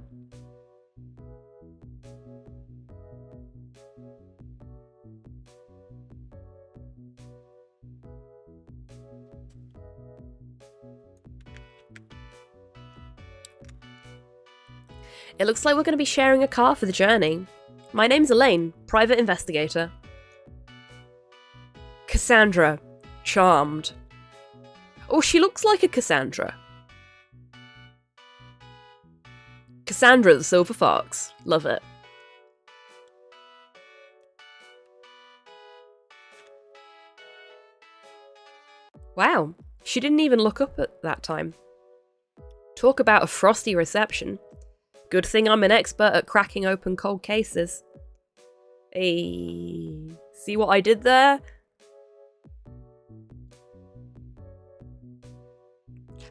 It looks like we're going to be sharing a car for the journey. My name's Elaine, private investigator. Cassandra. Charmed. Oh, she looks like a Cassandra. Cassandra the Silver Fox. Love it. Wow, she didn't even look up at that time. Talk about a frosty reception. Good thing I'm an expert at cracking open cold cases. Hey, see what I did there?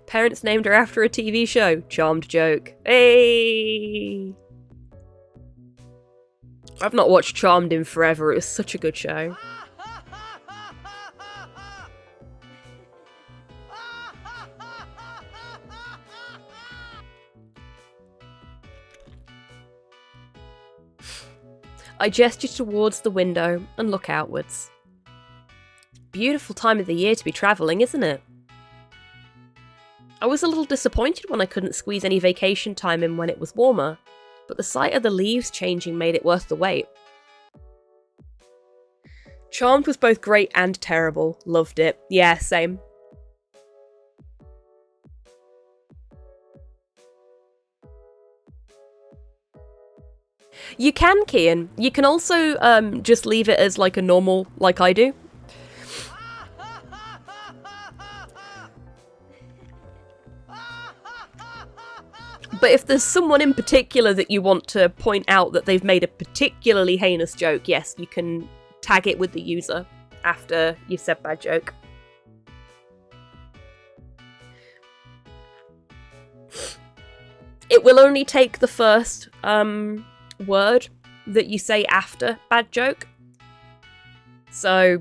Parents named her after a TV show. Charmed joke. Hey! I've not watched Charmed in forever. It was such a good show. I gesture towards the window and look outwards. Beautiful time of the year to be travelling, isn't it? I was a little disappointed when I couldn't squeeze any vacation time in when it was warmer, but the sight of the leaves changing made it worth the wait. Charmed was both great and terrible. Loved it. Yeah, same. You can, Kian. You can also just leave it as like a normal, like I do. But if there's someone in particular that you want to point out that they've made a particularly heinous joke, yes, you can tag it with the user after you've said bad joke. It will only take the first word that you say after bad joke. So,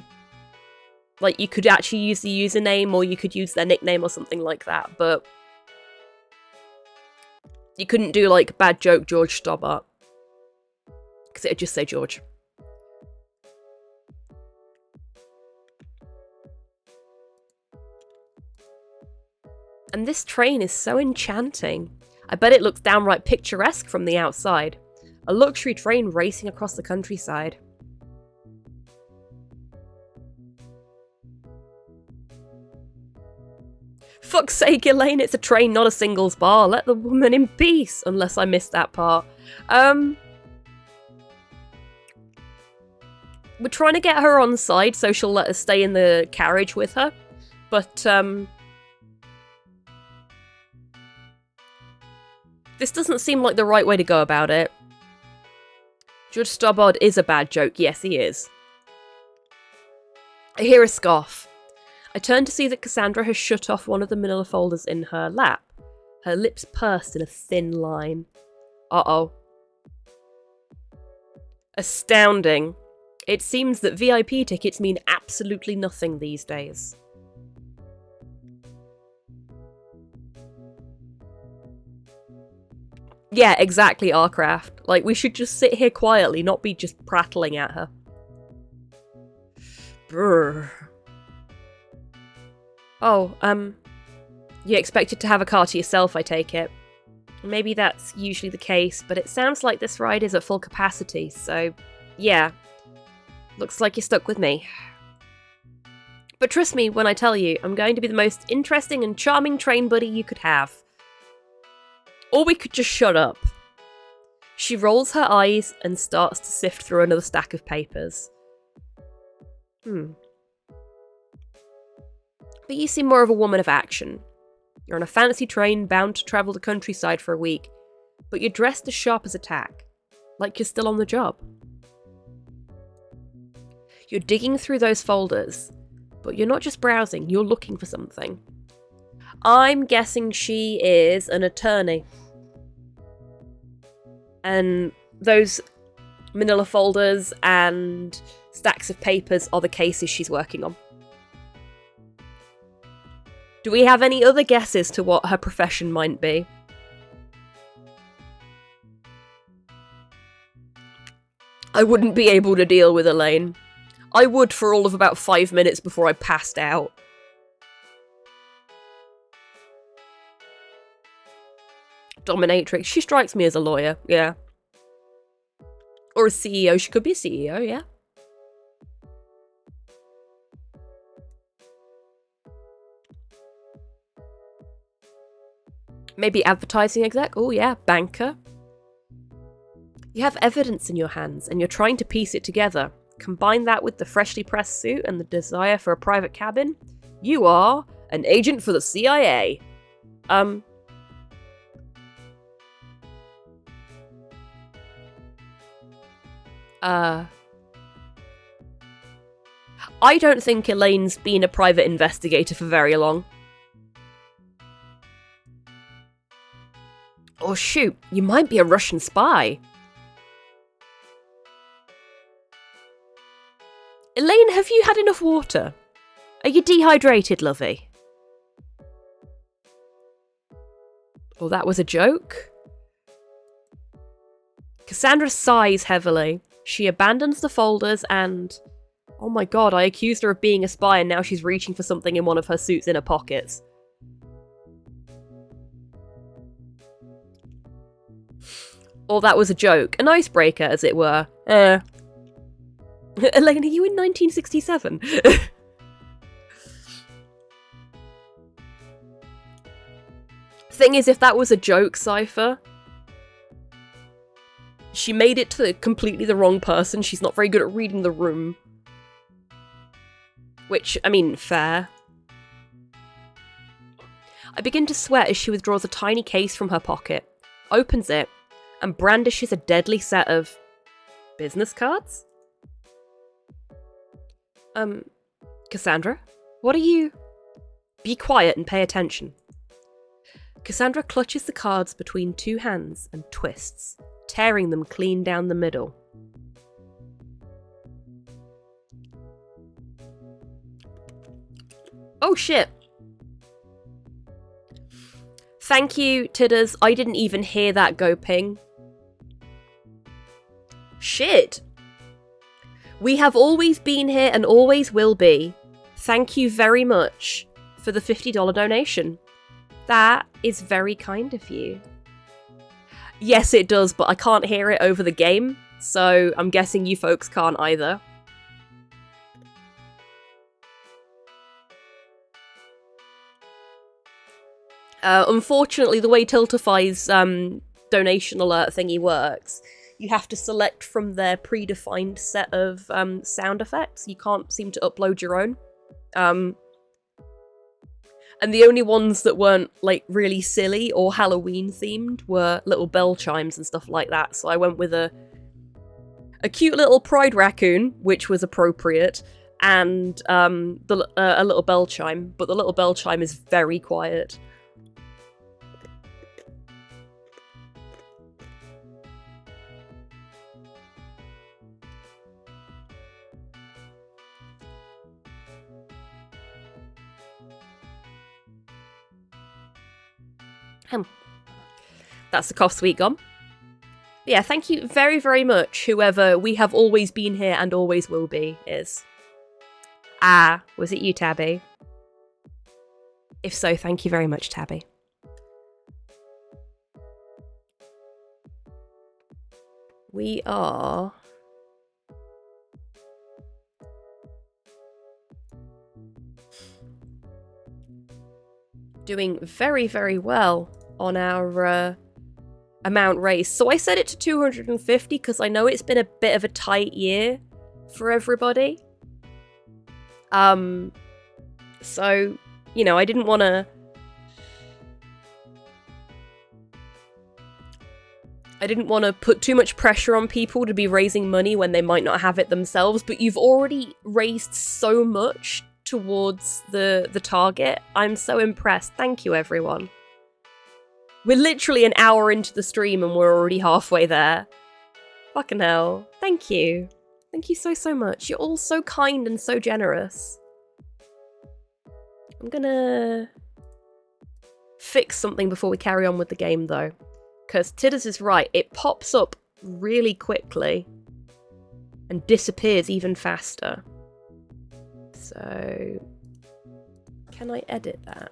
like, you could actually use the username or you could use their nickname or something like that, but you couldn't do, like, bad joke George Stobbart. Because it would just say George. And this train is so enchanting. I bet it looks downright picturesque from the outside. A luxury train racing across the countryside. Fuck's sake, Elaine, it's a train, not a singles bar. Let the woman in peace. Unless I missed that part. We're trying to get her on side so she'll let us stay in the carriage with her. But, this doesn't seem like the right way to go about it. Judge Stobbart is a bad joke. Yes, he is. I hear a scoff. I turn to see that Cassandra has shut off one of the manila folders in her lap. Her lips pursed in a thin line. Uh-oh. Astounding. It seems that VIP tickets mean absolutely nothing these days. Yeah, exactly, Arcraft. Like, we should just sit here quietly, not be just prattling at her. Brr. Oh, you expected to have a car to yourself, I take it. Maybe that's usually the case, but it sounds like this ride is at full capacity, so yeah. Looks like you're stuck with me. But trust me when I tell you, I'm going to be the most interesting and charming train buddy you could have. Or we could just shut up. She rolls her eyes and starts to sift through another stack of papers. But you seem more of a woman of action. You're on a fancy train bound to travel the countryside for a week, but you're dressed as sharp as a tack, like you're still on the job. You're digging through those folders, but you're not just browsing, you're looking for something. I'm guessing she is an attorney. And those manila folders and stacks of papers are the cases she's working on. Do we have any other guesses to what her profession might be? I wouldn't be able to deal with Elaine. I would for all of about 5 minutes before I passed out. Dominatrix. She strikes me as a lawyer, yeah. Or a CEO. She could be a CEO, yeah. Maybe advertising exec. Oh yeah, banker. You have evidence in your hands and you're trying to piece it together. Combine that with the freshly pressed suit and the desire for a private cabin. You are an agent for the CIA. I don't think Elaine's been a private investigator for very long. Oh shoot, you might be a Russian spy. Elaine, have you had enough water? Are you dehydrated, lovey? Oh, that was a joke? Cassandra sighs heavily. She abandons the folders and... Oh my god, I accused her of being a spy and now she's reaching for something in one of her suit's inner pockets. Or that was a joke. An icebreaker, as it were. Elaine, are you in 1967? Thing is, if that was a joke, Cypher, she made it to completely the wrong person. She's not very good at reading the room. Which, I mean, fair. I begin to sweat as she withdraws a tiny case from her pocket, opens it, and brandishes a deadly set of... business cards? Cassandra? What are you... Be quiet and pay attention. Cassandra clutches the cards between two hands and twists, tearing them clean down the middle. Oh shit! Thank you, Tidders. I didn't even hear that go ping. Shit! We have always been here and always will be. Thank you very much for the $50 donation. That is very kind of you. Yes, it does, but I can't hear it over the game, so I'm guessing you folks can't either. Unfortunately, the way Tiltify's donation alert thingy works, you have to select from their predefined set of sound effects. You can't seem to upload your own. And the only ones that weren't, like, really silly or Halloween-themed were little bell chimes and stuff like that. So I went with a cute little pride raccoon, which was appropriate, and a little bell chime. But the little bell chime is very quiet. That's the cough sweet gone. Yeah, thank you very, very much, whoever we have always been here and always will be is. Ah, was it you, Tabby? If so, thank you very much, Tabby. We are... doing very, very well on our amount raised. So I set it to 250 because I know it's been a bit of a tight year for everybody. So, you know, I didn't want to... put too much pressure on people to be raising money when they might not have it themselves, but you've already raised so much towards the target. I'm so impressed. Thank you, everyone. We're literally an hour into the stream and we're already halfway there. Fucking hell. Thank you. Thank you so, so much. You're all so kind and so generous. I'm gonna fix something before we carry on with the game, though. Because Tidders is right. It pops up really quickly and disappears even faster. So, can I edit that?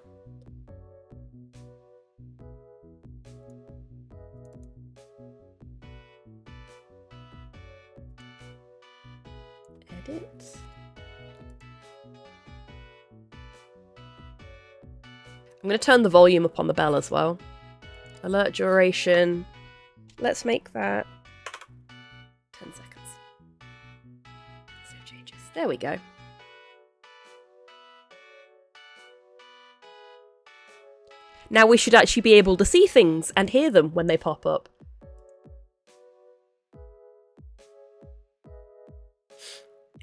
Edit. I'm going to turn the volume up on the bell as well. Alert duration. Let's make that 10 seconds. Save changes. There we go. Now we should actually be able to see things and hear them when they pop up.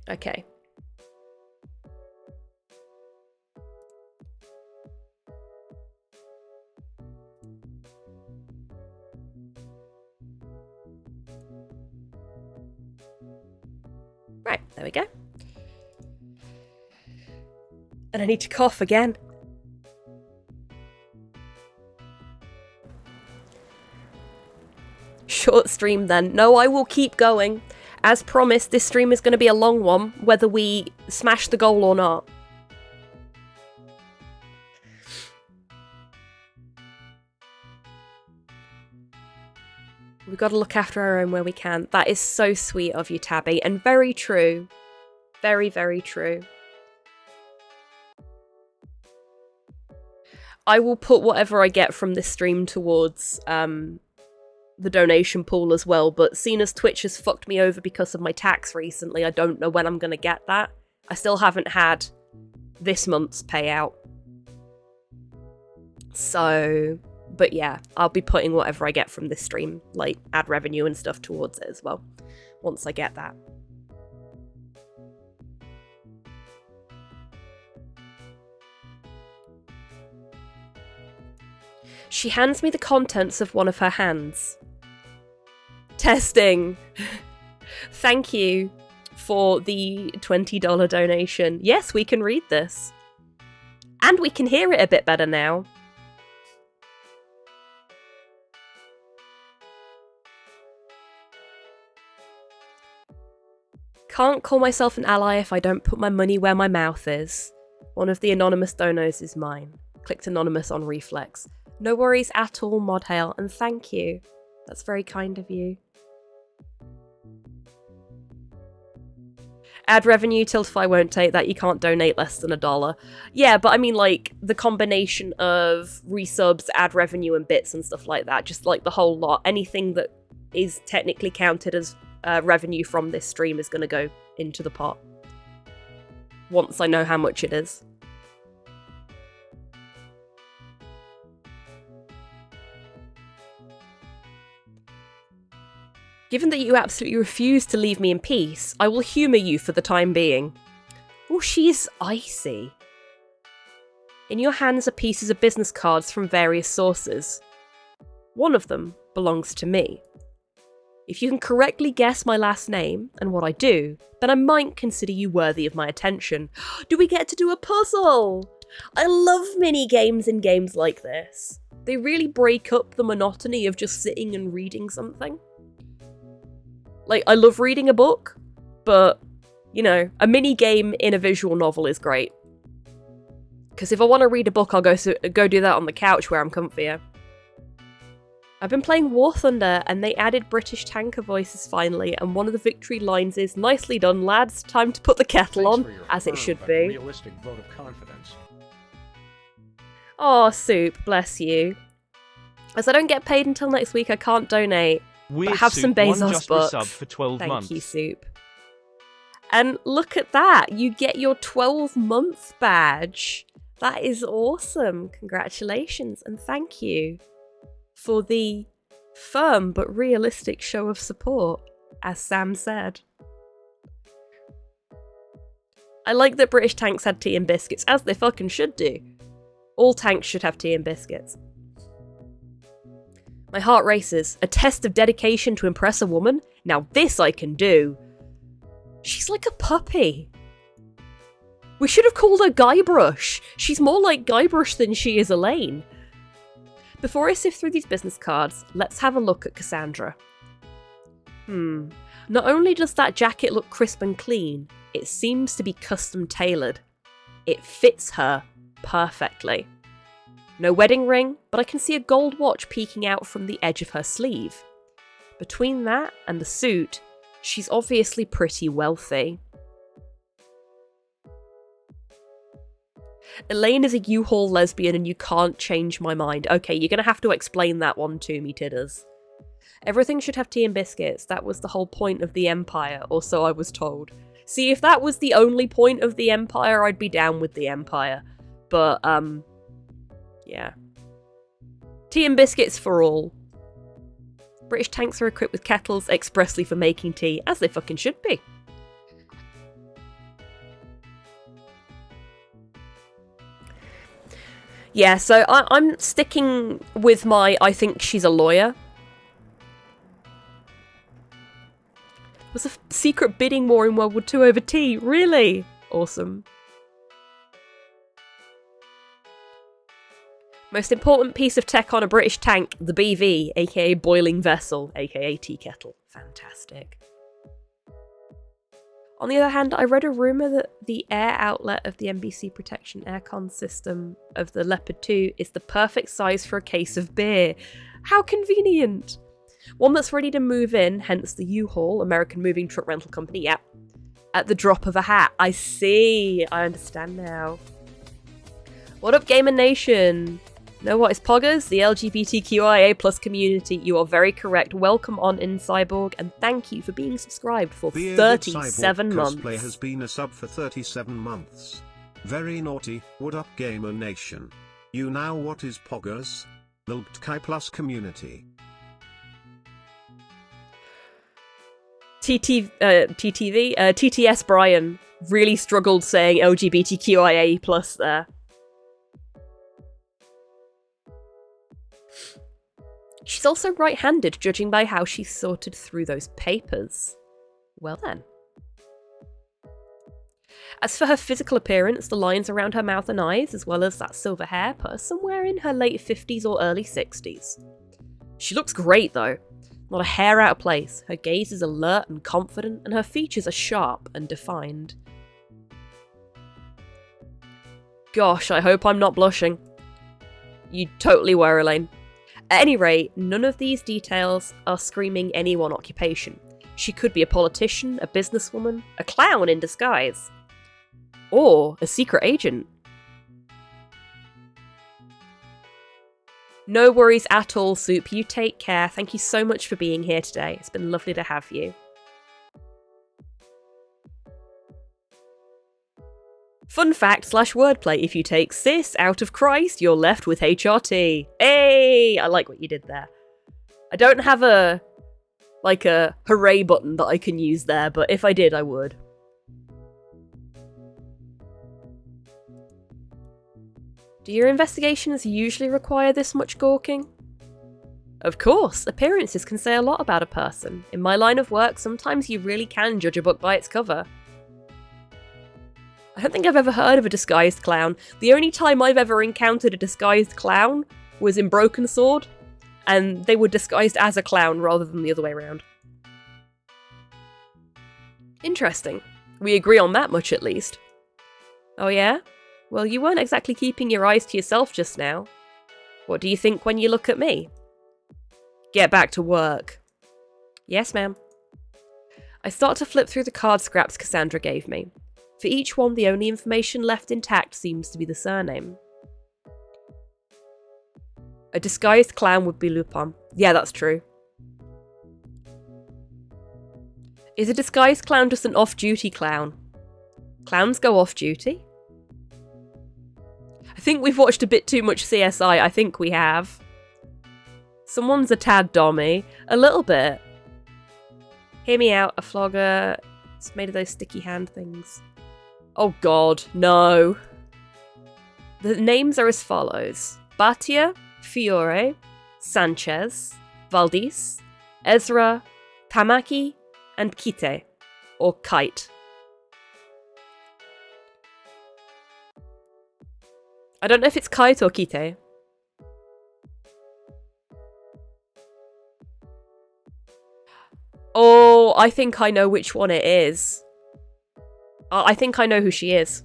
Okay. Right, there we go. And I need to cough again. Short stream then. No, I will keep going. As promised, this stream is going to be a long one, whether we smash the goal or not. We've got to look after our own where we can. That is so sweet of you, Tabby, and very true. Very, very true. I will put whatever I get from this stream towards the donation pool as well, but seeing as Twitch has fucked me over because of my tax recently, I don't know when I'm going to get that. I still haven't had this month's payout. So, but yeah, I'll be putting whatever I get from this stream, like ad revenue and stuff, towards it as well, once I get that. She hands me the contents of one of her hands. Testing. Thank you for the $20 donation. Yes, we can read this. And we can hear it a bit better now. Can't call myself an ally if I don't put my money where my mouth is. One of the anonymous donos is mine. Clicked anonymous on reflex. No worries at all, Modhail, and thank you. That's very kind of you. Ad revenue, Tiltify won't take that. You can't donate less than $1. Yeah, but I mean, like, the combination of resubs, ad revenue, and bits and stuff like that. Just, like, the whole lot. Anything that is technically counted as revenue from this stream is going to go into the pot. Once I know how much it is. Given that you absolutely refuse to leave me in peace, I will humour you for the time being. Oh, she's icy. In your hands are pieces of business cards from various sources. One of them belongs to me. If you can correctly guess my last name and what I do, then I might consider you worthy of my attention. Do we get to do a puzzle? I love mini-games in games like this. They really break up the monotony of just sitting and reading something. Like, I love reading a book, but, you know, a mini-game in a visual novel is great. Because if I want to read a book, I'll go do that on the couch where I'm comfier. I've been playing War Thunder, and they added British tanker voices finally, and one of the victory lines is, "Nicely done, lads, time to put the kettle on," as it should be. Realistic vote of confidence. Aw, Soup, bless you. As I don't get paid until next week, I can't donate. Weird But have Soup, some one Bezos just bucks. resubbed for 12 Thank months. you, Soup. And look at that, you get your 12-month badge. That is awesome. Congratulations and thank you for the firm but realistic show of support, as Sam said. I like that British tanks had tea and biscuits, as they fucking should do. All tanks should have tea and biscuits. My heart races. A test of dedication to impress a woman? Now this I can do. She's like a puppy. We should have called her Guybrush. She's more like Guybrush than she is Elaine. Before I sift through these business cards, let's have a look at Cassandra. Not only does that jacket look crisp and clean, it seems to be custom tailored. It fits her perfectly. No wedding ring, but I can see a gold watch peeking out from the edge of her sleeve. Between that and the suit, she's obviously pretty wealthy. Elaine is a U-Haul lesbian and you can't change my mind. Okay, you're gonna have to explain that one to me, Tidders. Everything should have tea and biscuits. That was the whole point of the Empire, or so I was told. See, if that was the only point of the Empire, I'd be down with the Empire. But, yeah. Tea and biscuits for all. British tanks are equipped with kettles expressly for making tea, as they fucking should be. Yeah, so I'm sticking with my I think she's a lawyer. Was a secret bidding war in World War II over tea? Really? Awesome. Most important piece of tech on a British tank, the BV, aka boiling vessel, aka tea kettle. Fantastic. On the other hand, I read a rumour that the air outlet of the NBC protection aircon system of the Leopard 2 is the perfect size for a case of beer. How convenient! One that's ready to move in, hence the U-Haul, American Moving Truck Rental Company, yeah. At the drop of a hat. I see. I understand now. What up, Gamer Nation? Know what is Poggers? The LGBTQIA plus community. You are very correct. Welcome on in, Cyborg, and thank you for being subscribed for Bearded 37 Cyborg months. Cosplay has been a sub for 37 months. Very naughty. What up, Gamer Nation? You know what is Poggers? The LGBTQI plus community. TTS Brian really struggled saying LGBTQIA plus there. She's also right-handed, judging by how she sorted through those papers. Well then. As for her physical appearance, the lines around her mouth and eyes, as well as that silver hair, put her somewhere in her late 50s or early 60s. She looks great though. Not a hair out of place. Her gaze is alert and confident, and her features are sharp and defined. Gosh, I hope I'm not blushing. You totally were, Elaine. At any rate, none of these details are screaming any one occupation. She could be a politician, a businesswoman, a clown in disguise, or a secret agent. No worries at all, Soup. You take care. Thank you so much for being here today. It's been lovely to have you. Fun fact / wordplay, if you take cis out of Christ, you're left with HRT. Hey! I like what you did there. I don't have a hooray button that I can use there, but if I did, I would. Do your investigations usually require this much gawking? Of course, appearances can say a lot about a person. In my line of work, sometimes you really can judge a book by its cover. I don't think I've ever heard of a disguised clown. The only time I've ever encountered a disguised clown was in Broken Sword, and they were disguised as a clown rather than the other way around. Interesting. We agree on that much at least. Oh yeah? Well, you weren't exactly keeping your eyes to yourself just now. What do you think when you look at me? Get back to work. Yes, ma'am. I start to flip through the card scraps Cassandra gave me. For each one, the only information left intact seems to be the surname. A disguised clown would be Lupin. Yeah, that's true. Is a disguised clown just an off-duty clown? Clowns go off-duty? I think we've watched a bit too much CSI. I think we have. Someone's a tad dommy. A little bit. Hear me out. A flogger. It's made of those sticky hand things. Oh god, no. The names are as follows. Batia, Fiore, Sanchez, Valdis, Ezra, Tamaki, and Kite, or Kite. I don't know if it's Kite or Kite. Oh, I think I know which one it is. I think I know who she is.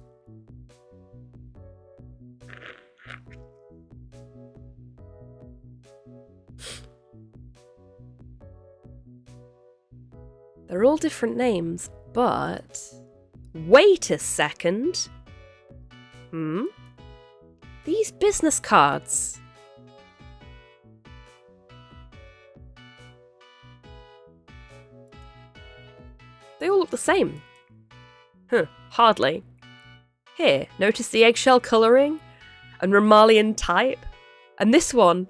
They're all different names, but... Wait a second. These business cards. They all look the same. Hardly. Here, notice the eggshell colouring? And Romalian type? And this one...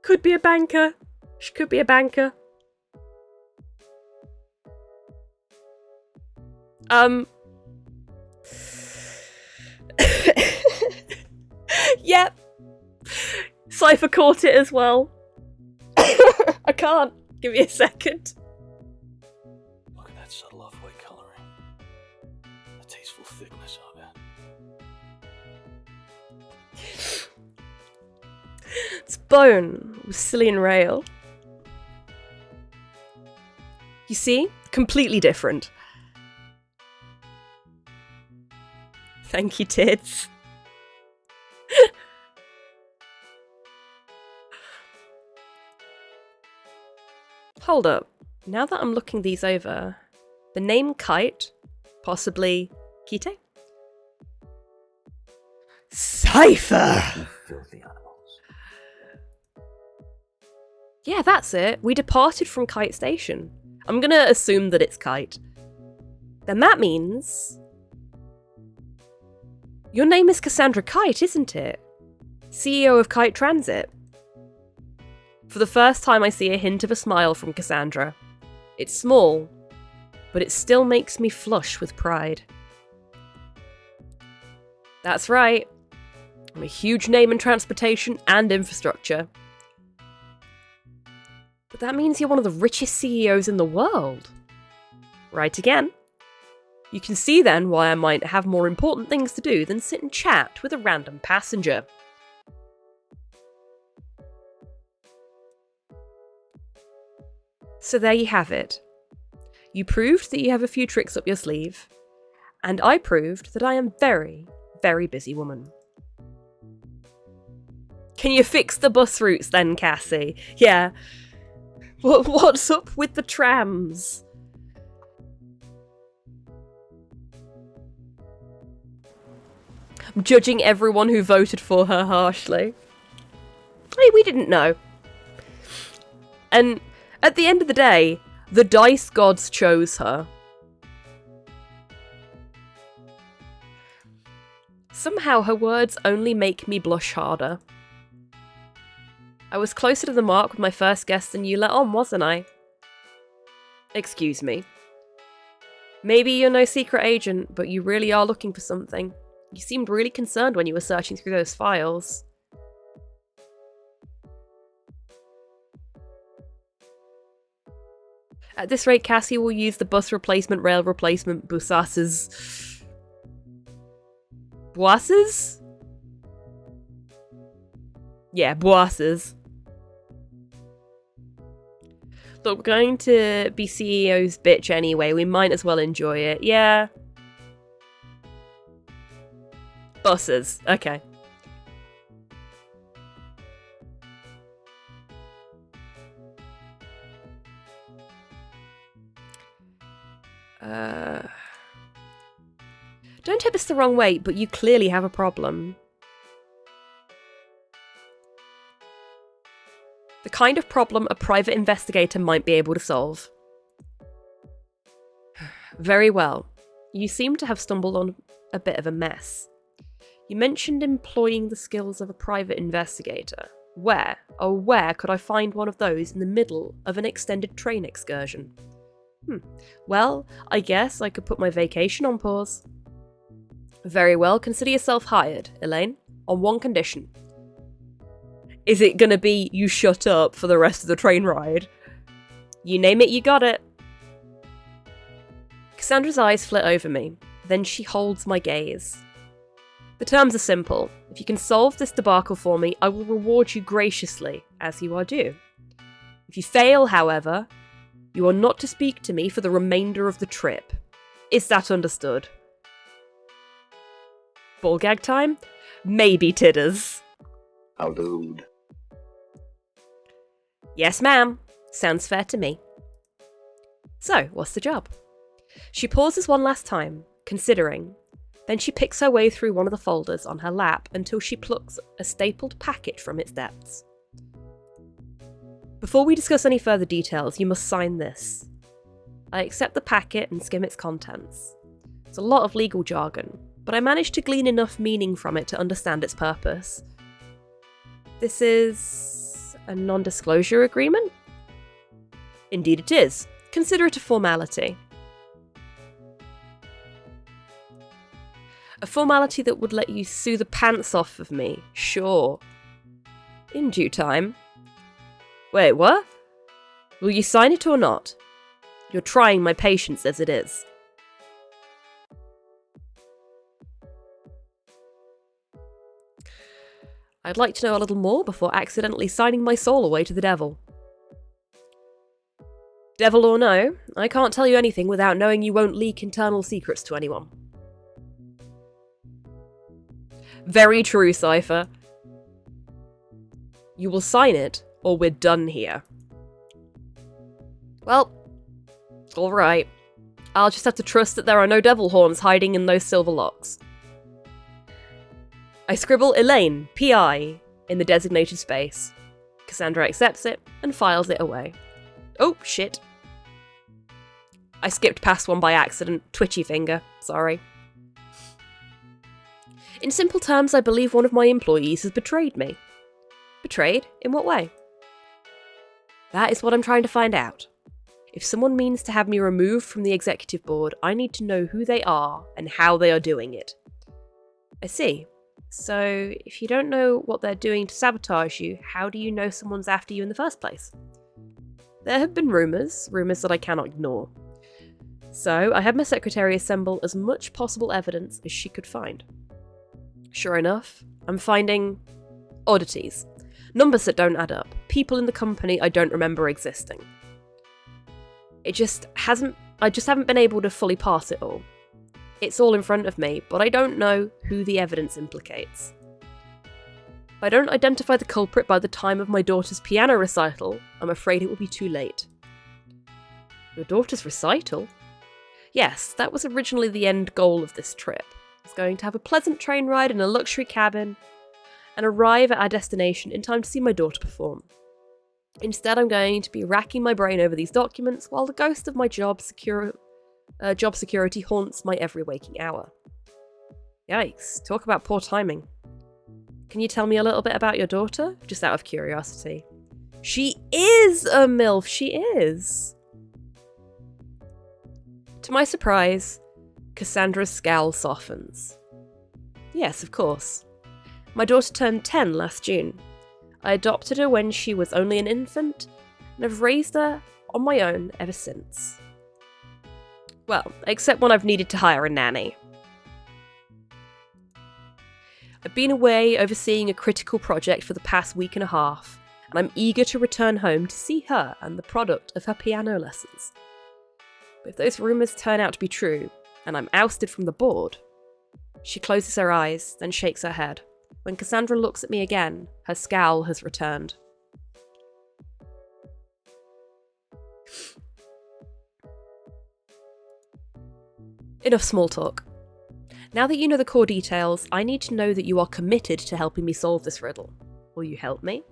Could be a banker. She could be a banker. Yep. Cypher caught it as well. I can't. Give me a second. Look at that subtle off-white coloring. The tasteful thickness of it. It's bone with Cillian rail. You see? Completely different. Thank you, tits. Hold up. Now that I'm looking these over, the name Kite, possibly Kite? Cypher! You filthy animals. Yeah, that's it. We departed from Kite Station. I'm gonna assume that it's Kite. Then that means... Your name is Cassandra Kite, isn't it? CEO of Kite Transit. For the first time I see a hint of a smile from Cassandra. It's small, but it still makes me flush with pride. That's right. I'm a huge name in transportation and infrastructure. But that means you're one of the richest CEOs in the world. Right again. You can see then why I might have more important things to do than sit and chat with a random passenger. So there you have it. You proved that you have a few tricks up your sleeve, and I proved that I am very, very busy woman. Can you fix the bus routes then, Cassie? Yeah. What's up with the trams? I'm judging everyone who voted for her harshly. Hey, we didn't know. And at the end of the day, the dice gods chose her. Somehow her words only make me blush harder. I was closer to the mark with my first guess than you let on, wasn't I? Excuse me. Maybe you're no secret agent, but you really are looking for something. You seemed really concerned when you were searching through those files. At this rate, Cassie will use the bus replacement, rail replacement, busasses. Boisses? Yeah, boisses. Look, we're going to be CEO's bitch anyway. We might as well enjoy it. Yeah. Buses. Okay. Don't take this the wrong way, but you clearly have a problem. The kind of problem a private investigator might be able to solve. Very well. You seem to have stumbled on a bit of a mess. You mentioned employing the skills of a private investigator. Where, oh where could I find one of those in the middle of an extended train excursion? Well, I guess I could put my vacation on pause. Very well, consider yourself hired, Elaine, on one condition. Is it gonna be you shut up for the rest of the train ride? You name it, you got it. Cassandra's eyes flit over me, then she holds my gaze. The terms are simple. If you can solve this debacle for me, I will reward you graciously, as you are due. If you fail, however, you are not to speak to me for the remainder of the trip. Is that understood? Ball gag time? Maybe tidders. I'll do. Yes, ma'am. Sounds fair to me. So, what's the job? She pauses one last time, considering. Then she picks her way through one of the folders on her lap until she plucks a stapled packet from its depths. Before we discuss any further details, you must sign this. I accept the packet and skim its contents. It's a lot of legal jargon, but I managed to glean enough meaning from it to understand its purpose. This is a non-disclosure agreement? Indeed it is. Consider it a formality. A formality that would let you sue the pants off of me, sure. In due time. Wait, what? Will you sign it or not? You're trying my patience as it is. I'd like to know a little more before accidentally signing my soul away to the devil. Devil or no, I can't tell you anything without knowing you won't leak internal secrets to anyone. Very true, Cypher. You will sign it, or we're done here. Well, alright. I'll just have to trust that there are no devil horns hiding in those silver locks. I scribble Elaine, P.I., in the designated space. Cassandra accepts it and files it away. Oh, shit. I skipped past one by accident. Twitchy finger. Sorry. In simple terms, I believe one of my employees has betrayed me. Betrayed? In what way? That is what I'm trying to find out. If someone means to have me removed from the executive board, I need to know who they are and how they are doing it. I see. So, if you don't know what they're doing to sabotage you, how do you know someone's after you in the first place? There have been rumours that I cannot ignore. So, I had my secretary assemble as much possible evidence as she could find. Sure enough, I'm finding oddities. Numbers that don't add up. People in the company I don't remember existing. I just haven't been able to fully parse it all. It's all in front of me, but I don't know who the evidence implicates. If I don't identify the culprit by the time of my daughter's piano recital, I'm afraid it will be too late. Your daughter's recital? Yes, that was originally the end goal of this trip. I was going to have a pleasant train ride in a luxury cabin and arrive at our destination in time to see my daughter perform. Instead, I'm going to be racking my brain over these documents while the ghost of my job security haunts my every waking hour. Yikes, talk about poor timing. Can you tell me a little bit about your daughter? Just out of curiosity. She is a MILF, she is! To my surprise, Cassandra's scowl softens. Yes, of course. My daughter turned 10 last June. I adopted her when she was only an infant, and have raised her on my own ever since. Well, except when I've needed to hire a nanny. I've been away overseeing a critical project for the past week and a half, and I'm eager to return home to see her and the product of her piano lessons. But if those rumours turn out to be true, and I'm ousted from the board... She closes her eyes, then shakes her head. When Cassandra looks at me again, her scowl has returned. Enough small talk. Now that you know the core details, I need to know that you are committed to helping me solve this riddle. Will you help me?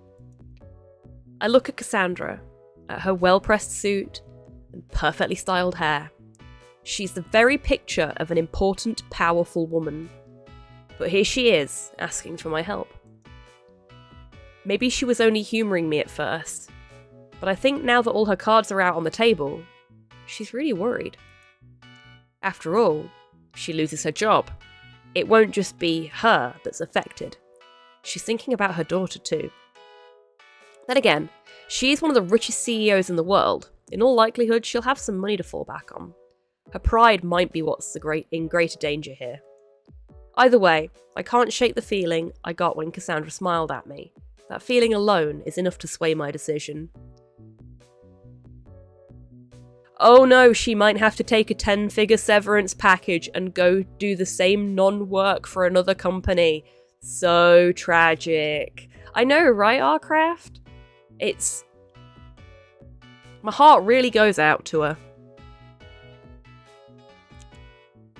I look at Cassandra, at her well-pressed suit and perfectly styled hair. She's the very picture of an important, powerful woman. But here she is, asking for my help. Maybe she was only humouring me at first, but I think now that all her cards are out on the table, she's really worried. After all, if she loses her job, it won't just be her that's affected. She's thinking about her daughter too. Then again, she's one of the richest CEOs in the world. In all likelihood, she'll have some money to fall back on. Her pride might be what's in greater danger here. Either way, I can't shake the feeling I got when Cassandra smiled at me. That feeling alone is enough to sway my decision. Oh no, she might have to take a 10-figure severance package and go do the same non-work for another company. So tragic. I know, right, Arcraft? My heart really goes out to her.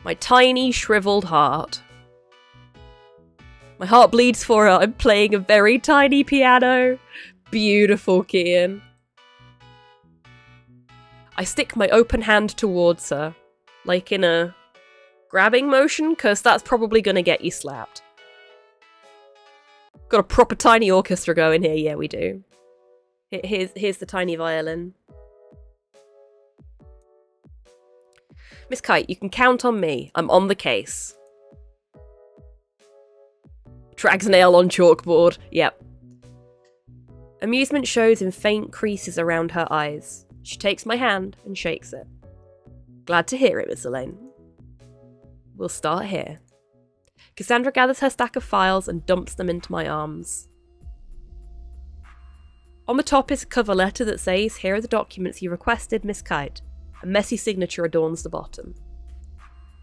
My tiny, shriveled heart. My heart bleeds for her. I'm playing a very tiny piano. Beautiful, Kian. I stick my open hand towards her, like in a grabbing motion, because that's probably going to get you slapped. Got a proper tiny orchestra going here. Yeah, we do. Here's the tiny violin. Miss Kite, you can count on me. I'm on the case. Drags nail on chalkboard. Yep. Amusement shows in faint creases around her eyes. She takes my hand and shakes it. Glad to hear it, Miss Elaine. We'll start here. Cassandra gathers her stack of files and dumps them into my arms. On the top is a cover letter that says, "Here are the documents you requested, Miss Kite." A messy signature adorns the bottom.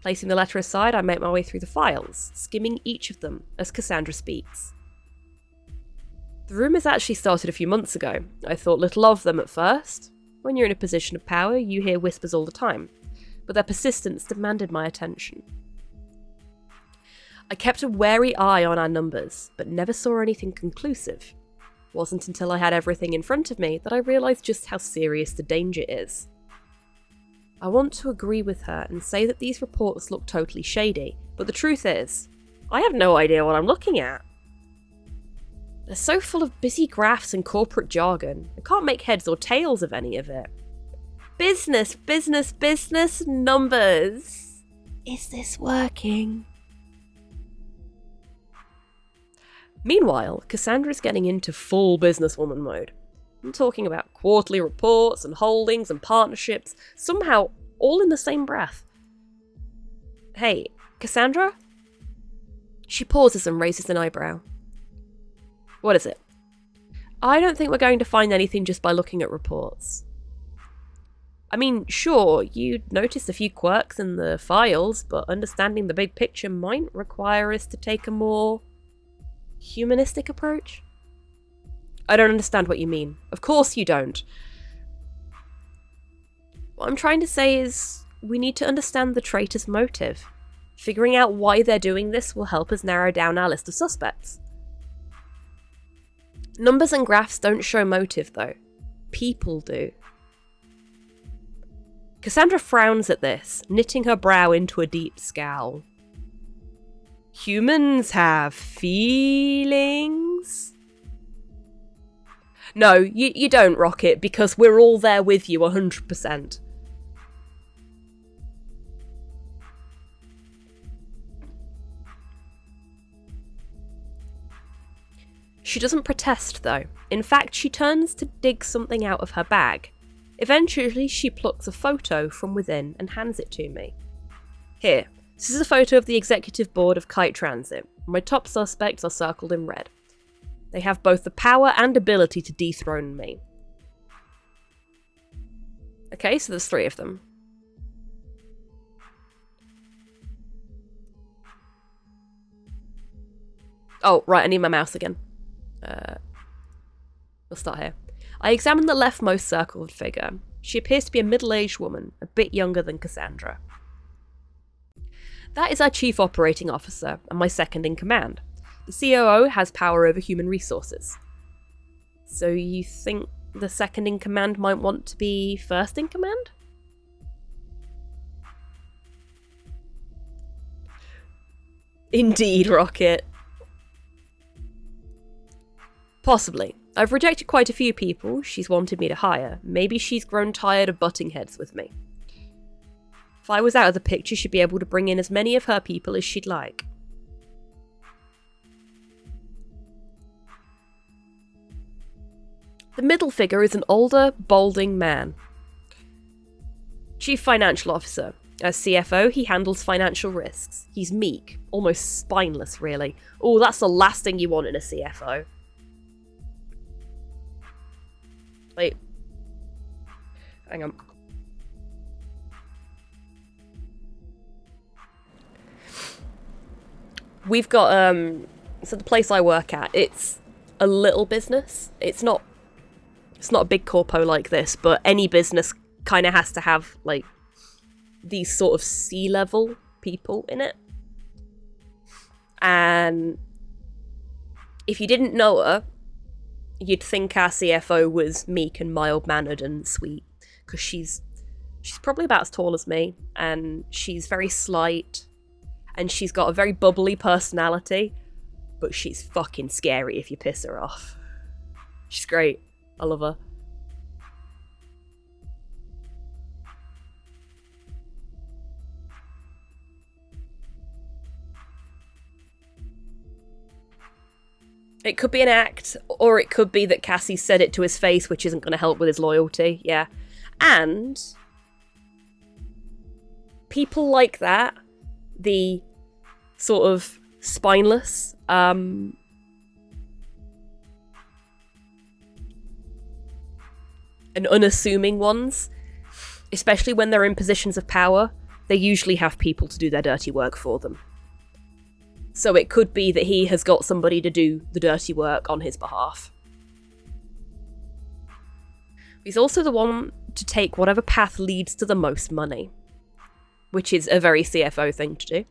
Placing the letter aside, I make my way through the files, skimming each of them as Cassandra speaks. The rumours actually started a few months ago. I thought little of them at first. When you're in a position of power, you hear whispers all the time, but their persistence demanded my attention. I kept a wary eye on our numbers, but never saw anything conclusive. It wasn't until I had everything in front of me that I realised just how serious the danger is. I want to agree with her and say that these reports look totally shady, but the truth is, I have no idea what I'm looking at. They're so full of busy graphs and corporate jargon, I can't make heads or tails of any of it. Business, business, business, numbers. Is this working? Meanwhile, Cassandra's getting into full businesswoman mode. I'm talking about quarterly reports and holdings and partnerships, somehow all in the same breath. Hey, Cassandra? She pauses and raises an eyebrow. What is it? I don't think we're going to find anything just by looking at reports. I mean, sure, you'd notice a few quirks in the files, but understanding the big picture might require us to take a more humanistic approach? I don't understand what you mean. Of course you don't. What I'm trying to say is, we need to understand the traitor's motive. Figuring out why they're doing this will help us narrow down our list of suspects. Numbers and graphs don't show motive, though. People do. Cassandra frowns at this, knitting her brow into a deep scowl. Humans have feelings? No, you don't, Rocket, because we're all there with you 100%. She doesn't protest, though. In fact, she turns to dig something out of her bag. Eventually, she plucks a photo from within and hands it to me. Here, this is a photo of the executive board of Kite Transit. My top suspects are circled in red. They have both the power and ability to dethrone me. Okay, so there's 3 of them. Oh, right, I need my mouse again. We'll start here. I examine the leftmost circled figure. She appears to be a middle-aged woman, a bit younger than Cassandra. That is our Chief Operating Officer, and my second in command. The COO has power over human resources. So you think the second in command might want to be first in command? Indeed, Rocket. Possibly. I've rejected quite a few people she's wanted me to hire. Maybe she's grown tired of butting heads with me. If I was out of the picture, she'd be able to bring in as many of her people as she'd like. The middle figure is an older, balding man. Chief Financial Officer. As CFO, he handles financial risks. He's meek, almost spineless, really. Oh, that's the last thing you want in a CFO. Wait. Hang on. We've got, so the place I work at, it's a little business. It's not a big corpo like this, but any business kind of has to have, like, these sort of C-level people in it. And if you didn't know her, you'd think our CFO was meek and mild-mannered and sweet, because she's probably about as tall as me, and she's very slight, and she's got a very bubbly personality, but she's fucking scary if you piss her off. She's great. I love her. It could be an act, or it could be that Cassie said it to his face, which isn't going to help with his loyalty. Yeah. And people like that, the sort of spineless, and unassuming ones, especially when they're in positions of power, they usually have people to do their dirty work for them. So it could be that he has got somebody to do the dirty work on his behalf. He's also the one to take whatever path leads to the most money, which is a very CFO thing to do.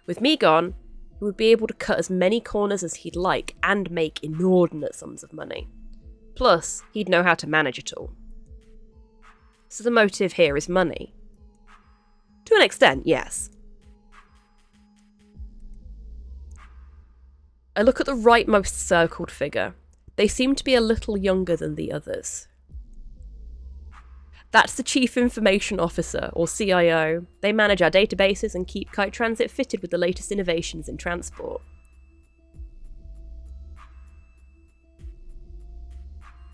With me gone, he would be able to cut as many corners as he'd like and make inordinate sums of money. Plus, he'd know how to manage it all. So the motive here is money. To an extent, yes. I look at the rightmost circled figure. They seem to be a little younger than the others. That's the Chief Information Officer, or CIO. They manage our databases and keep Kite Transit fitted with the latest innovations in transport.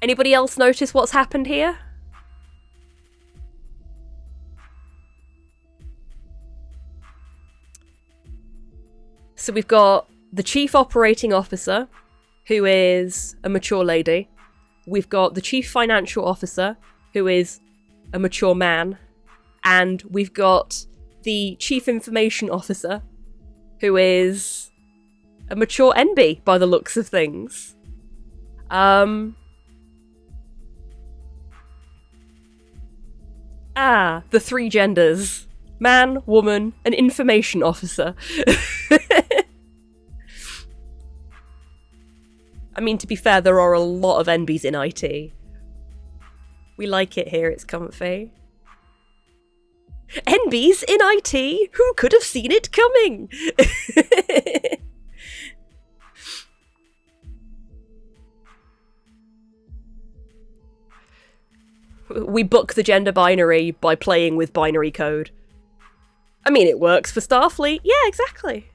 Anybody else notice what's happened here? So we've got the Chief Operating Officer, who is a mature lady. We've got the Chief Financial Officer, who is a mature man. And we've got the Chief Information Officer, who is a mature NB by the looks of things. The three genders. Man, woman, and information officer. I mean, to be fair, there are a lot of NBs in IT. We like it here, it's comfy. NBs in IT? Who could have seen it coming? We book the gender binary by playing with binary code. I mean, it works for Starfleet. Yeah, exactly.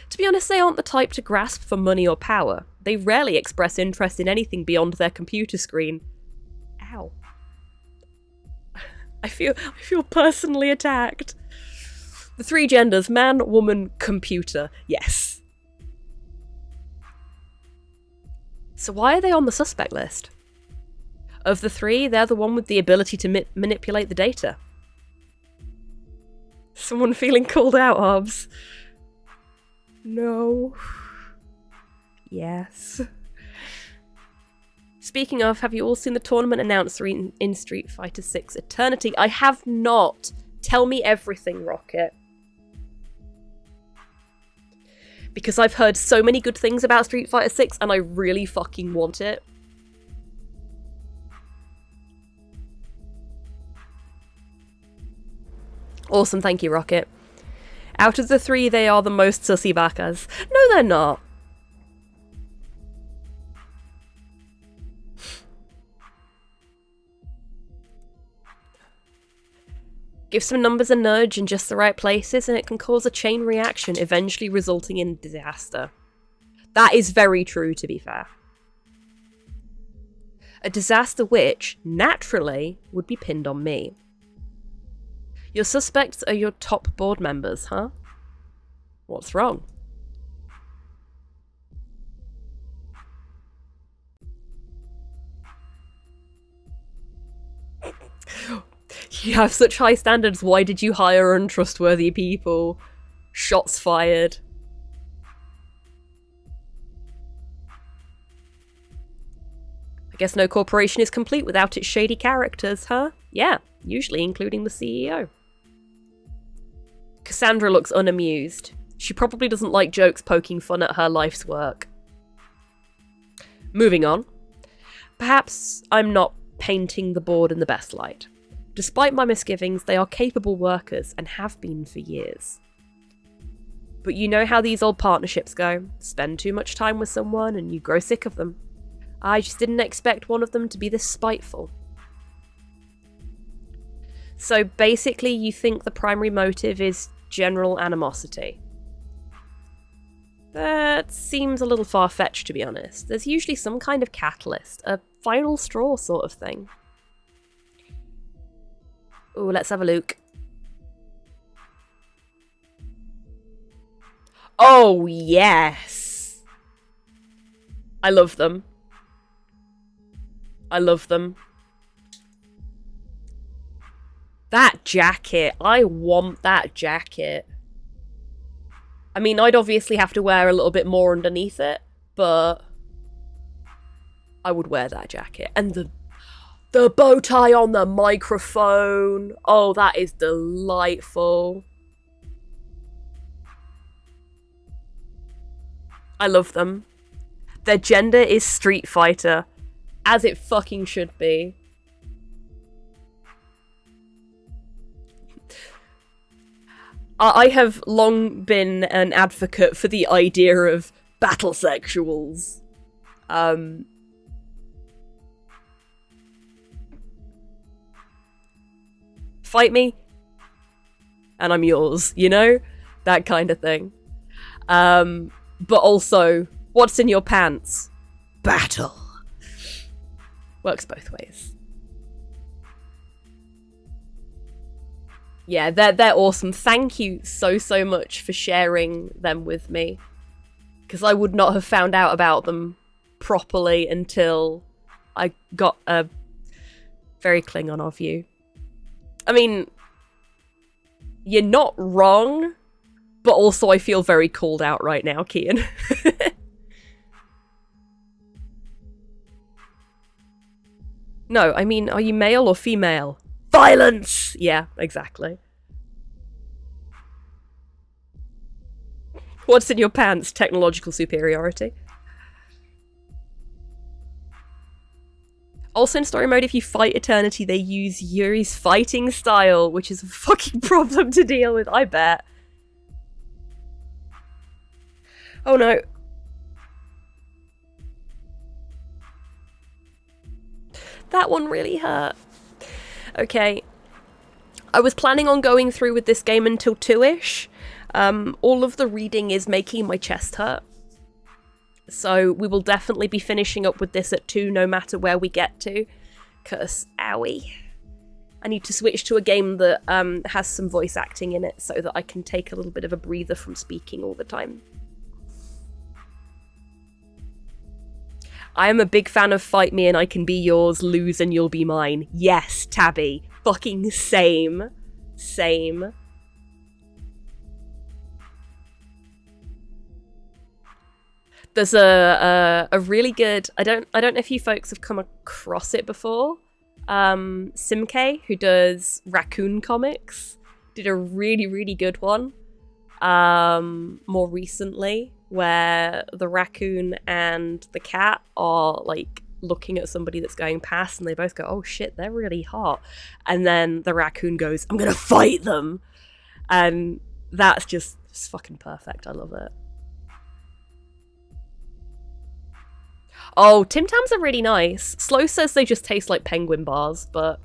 To be honest, they aren't the type to grasp for money or power. They rarely express interest in anything beyond their computer screen. Ow. I feel personally attacked. The three genders, man, woman, computer. Yes. So why are they on the suspect list? Of the three, they're the one with the ability to manipulate the data. Someone feeling called out, Hobbs? No. Yes. Speaking of, have you all seen the tournament announcer in Street Fighter 6 Eternity? I have not. Tell me everything, Rocket. Because I've heard so many good things about Street Fighter 6 and I really fucking want it. Awesome, thank you, Rocket. Out of the three, they are the most sussy backers. No, they're not. Give some numbers a nudge in just the right places and it can cause a chain reaction, eventually resulting in disaster. That is very true, to be fair. A disaster which, naturally, would be pinned on me. Your suspects are your top board members, huh? What's wrong? You have such high standards, why did you hire untrustworthy people? Shots fired. I guess no corporation is complete without its shady characters, huh? Yeah, usually including the CEO. Cassandra looks unamused. She probably doesn't like jokes poking fun at her life's work. Moving on. Perhaps I'm not painting the board in the best light. Despite my misgivings, they are capable workers and have been for years. But you know how these old partnerships go. Spend too much time with someone and you grow sick of them. I just didn't expect one of them to be this spiteful. So basically you think the primary motive is general animosity. That seems a little far-fetched, to be honest. There's usually some kind of catalyst, a final straw sort of thing. Ooh, let's have a look. Oh, yes! I love them. I love them. That jacket. I want that jacket. I mean, I'd obviously have to wear a little bit more underneath it, but I would wear that jacket. And the bow tie on the microphone. Oh, that is delightful. I love them. Their gender is Street Fighter, as it fucking should be. I have long been an advocate for the idea of battle sexuals. Fight me, and I'm yours, you know? That kind of thing. But also, what's in your pants? Battle. Works both ways. Yeah, they're awesome. Thank you so much for sharing them with me. Because I would not have found out about them properly until I got a very Klingon of you. I mean, you're not wrong, but also I feel very called out right now, Kian. No, I mean, are you male or female? Violence! Yeah, exactly. What's in your pants? Technological superiority. Also in story mode, if you fight Eternity, they use Yuri's fighting style, which is a fucking problem to deal with, I bet. Oh no. That one really hurt. Okay. I was planning on going through with this game until 2-ish. All of the reading is making my chest hurt. So we will definitely be finishing up with this at 2 no matter where we get to. Cause, owie. I need to switch to a game that has some voice acting in it so that I can take a little bit of a breather from speaking all the time. I am a big fan of Fight Me and I Can Be Yours, Lose and You'll Be Mine. Yes, Tabby. Fucking same. Same. There's a really good... I don't know if you folks have come across it before. Simk, who does Raccoon comics, did a really good one more recently, where the raccoon and the cat are like looking at somebody that's going past and they both go, oh shit, they're really hot, and then the raccoon goes, I'm gonna fight them, and that's just fucking perfect. I love it. Oh, Tim Tams are really nice. Slow says they just taste like penguin bars, but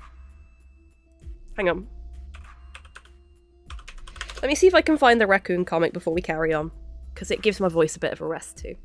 hang on, let me see if I can find the Raccoon comic before we carry on, because it gives my voice a bit of a rest too.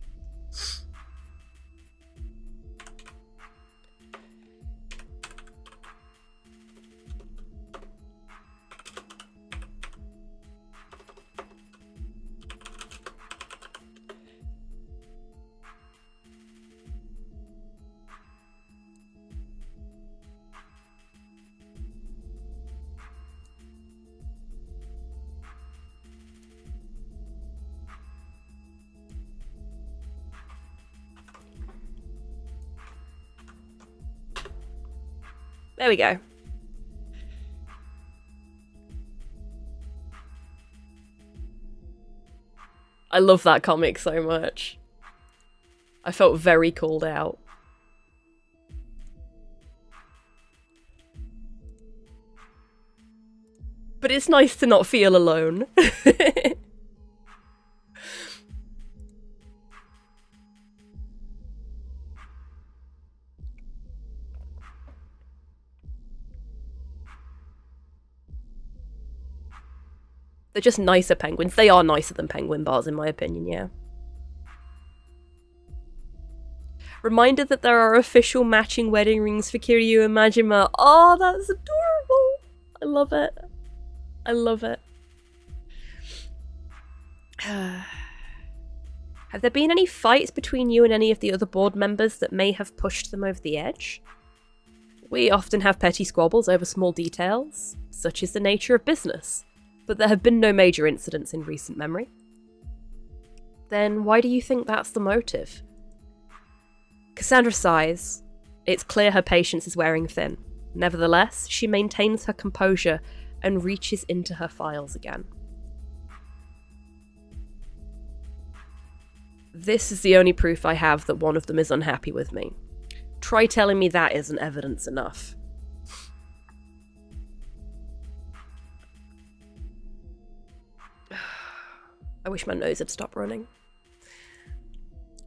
There we go. I love that comic so much. I felt very called out. But it's nice to not feel alone. They're just nicer penguins. They are nicer than penguin bars, in my opinion, yeah. Reminder that there are official matching wedding rings for Kiryu and Majima. Oh, that's adorable. I love it. I love it. Have there been any fights between you and any of the other board members that may have pushed them over the edge? We often have petty squabbles over small details, such is the nature of business, but there have been no major incidents in recent memory. Then why do you think that's the motive? Cassandra sighs. It's clear her patience is wearing thin. Nevertheless, she maintains her composure and reaches into her files again. This is the only proof I have that one of them is unhappy with me. Try telling me that isn't evidence enough. I wish my nose had stopped running.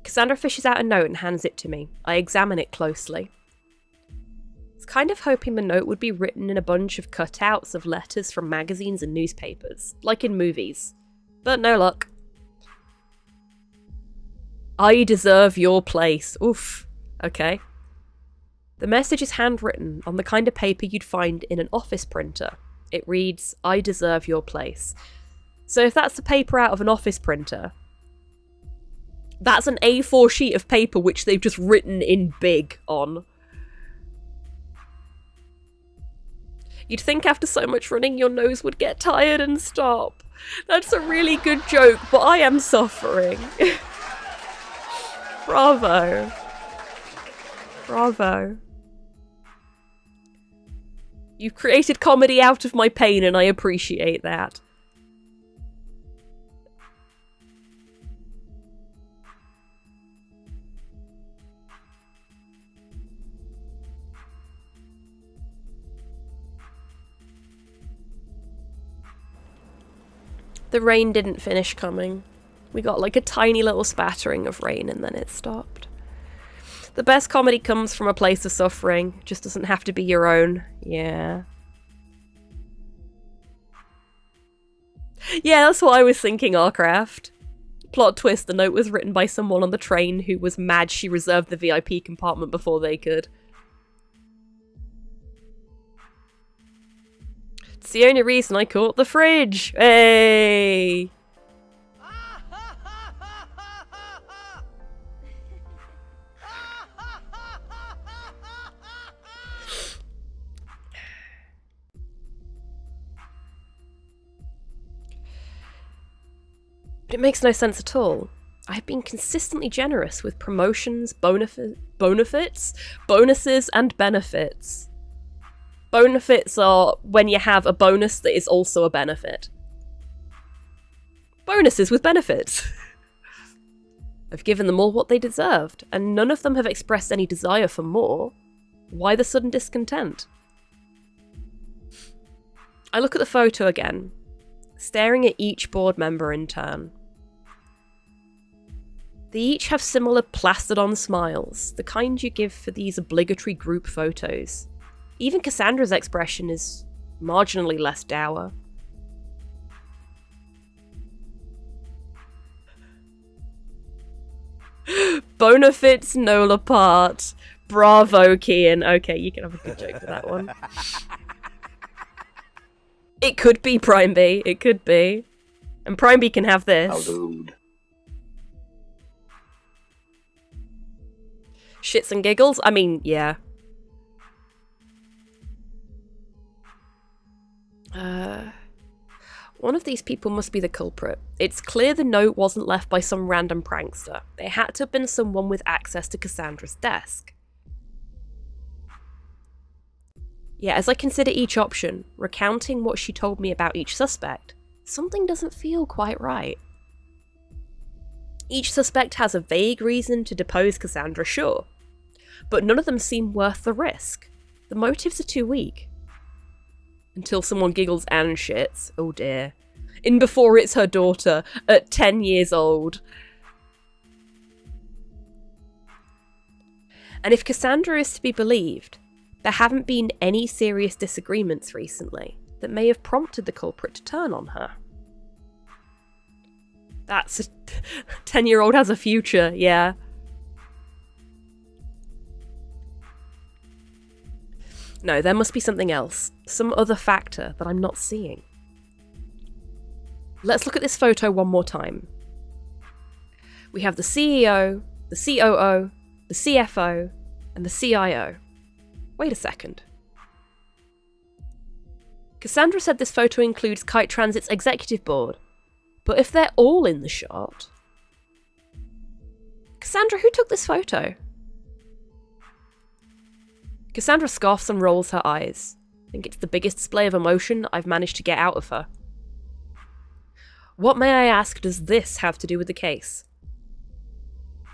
Cassandra fishes out a note and hands it to me. I examine it closely. I was kind of hoping the note would be written in a bunch of cutouts of letters from magazines and newspapers, like in movies. But no luck. I deserve your place. Oof. Okay. The message is handwritten on the kind of paper you'd find in an office printer. It reads, I deserve your place. So if that's the paper out of an office printer, that's an A4 sheet of paper which they've just written in big on. You'd think after so much running your nose would get tired and stop. That's a really good joke, but I am suffering. Bravo. Bravo. You've created comedy out of my pain and I appreciate that. The rain didn't finish coming. We got like a tiny little spattering of rain and then it stopped. The best comedy comes from a place of suffering. It just doesn't have to be your own. Yeah. Yeah, that's what I was thinking, Arcraft. Plot twist, the note was written by someone on the train who was mad she reserved the VIP compartment before they could. It's the only reason I caught the fridge. Hey! But it makes no sense at all. I have been consistently generous with promotions, bonuses, and benefits. Benefits are when you have a bonus that is also a benefit. Bonuses with benefits. I've given them all what they deserved, and none of them have expressed any desire for more. Why the sudden discontent? I look at the photo again, staring at each board member in turn. They each have similar plastered-on smiles, the kind you give for these obligatory group photos. Even Cassandra's expression is marginally less dour. Bonafits Nola part. Bravo, Kian. Okay, you can have a good joke for that one. It could be Prime B. It could be. And Prime B can have this. Oh, dude. Shits and giggles? I mean, yeah. One of these people must be the culprit. It's clear the note wasn't left by some random prankster. It had to have been someone with access to Cassandra's desk. Yeah, as I consider each option, recounting what she told me about each suspect, something doesn't feel quite right. Each suspect has a vague reason to depose Cassandra, sure, but none of them seem worth the risk. The motives are too weak. Until someone giggles and shits. Oh dear. In before it's her daughter, at 10 years old. And if Cassandra is to be believed, there haven't been any serious disagreements recently that may have prompted the culprit to turn on her. That's 10-year-old has a future, yeah. No, there must be something else. Some other factor that I'm not seeing. Let's look at this photo one more time. We have the CEO, the COO, the CFO, and the CIO. Wait a second. Cassandra said this photo includes Kite Transit's executive board, but if they're all in the shot... Cassandra, who took this photo? Cassandra scoffs and rolls her eyes. I think it's the biggest display of emotion I've managed to get out of her. What, may I ask, does this have to do with the case?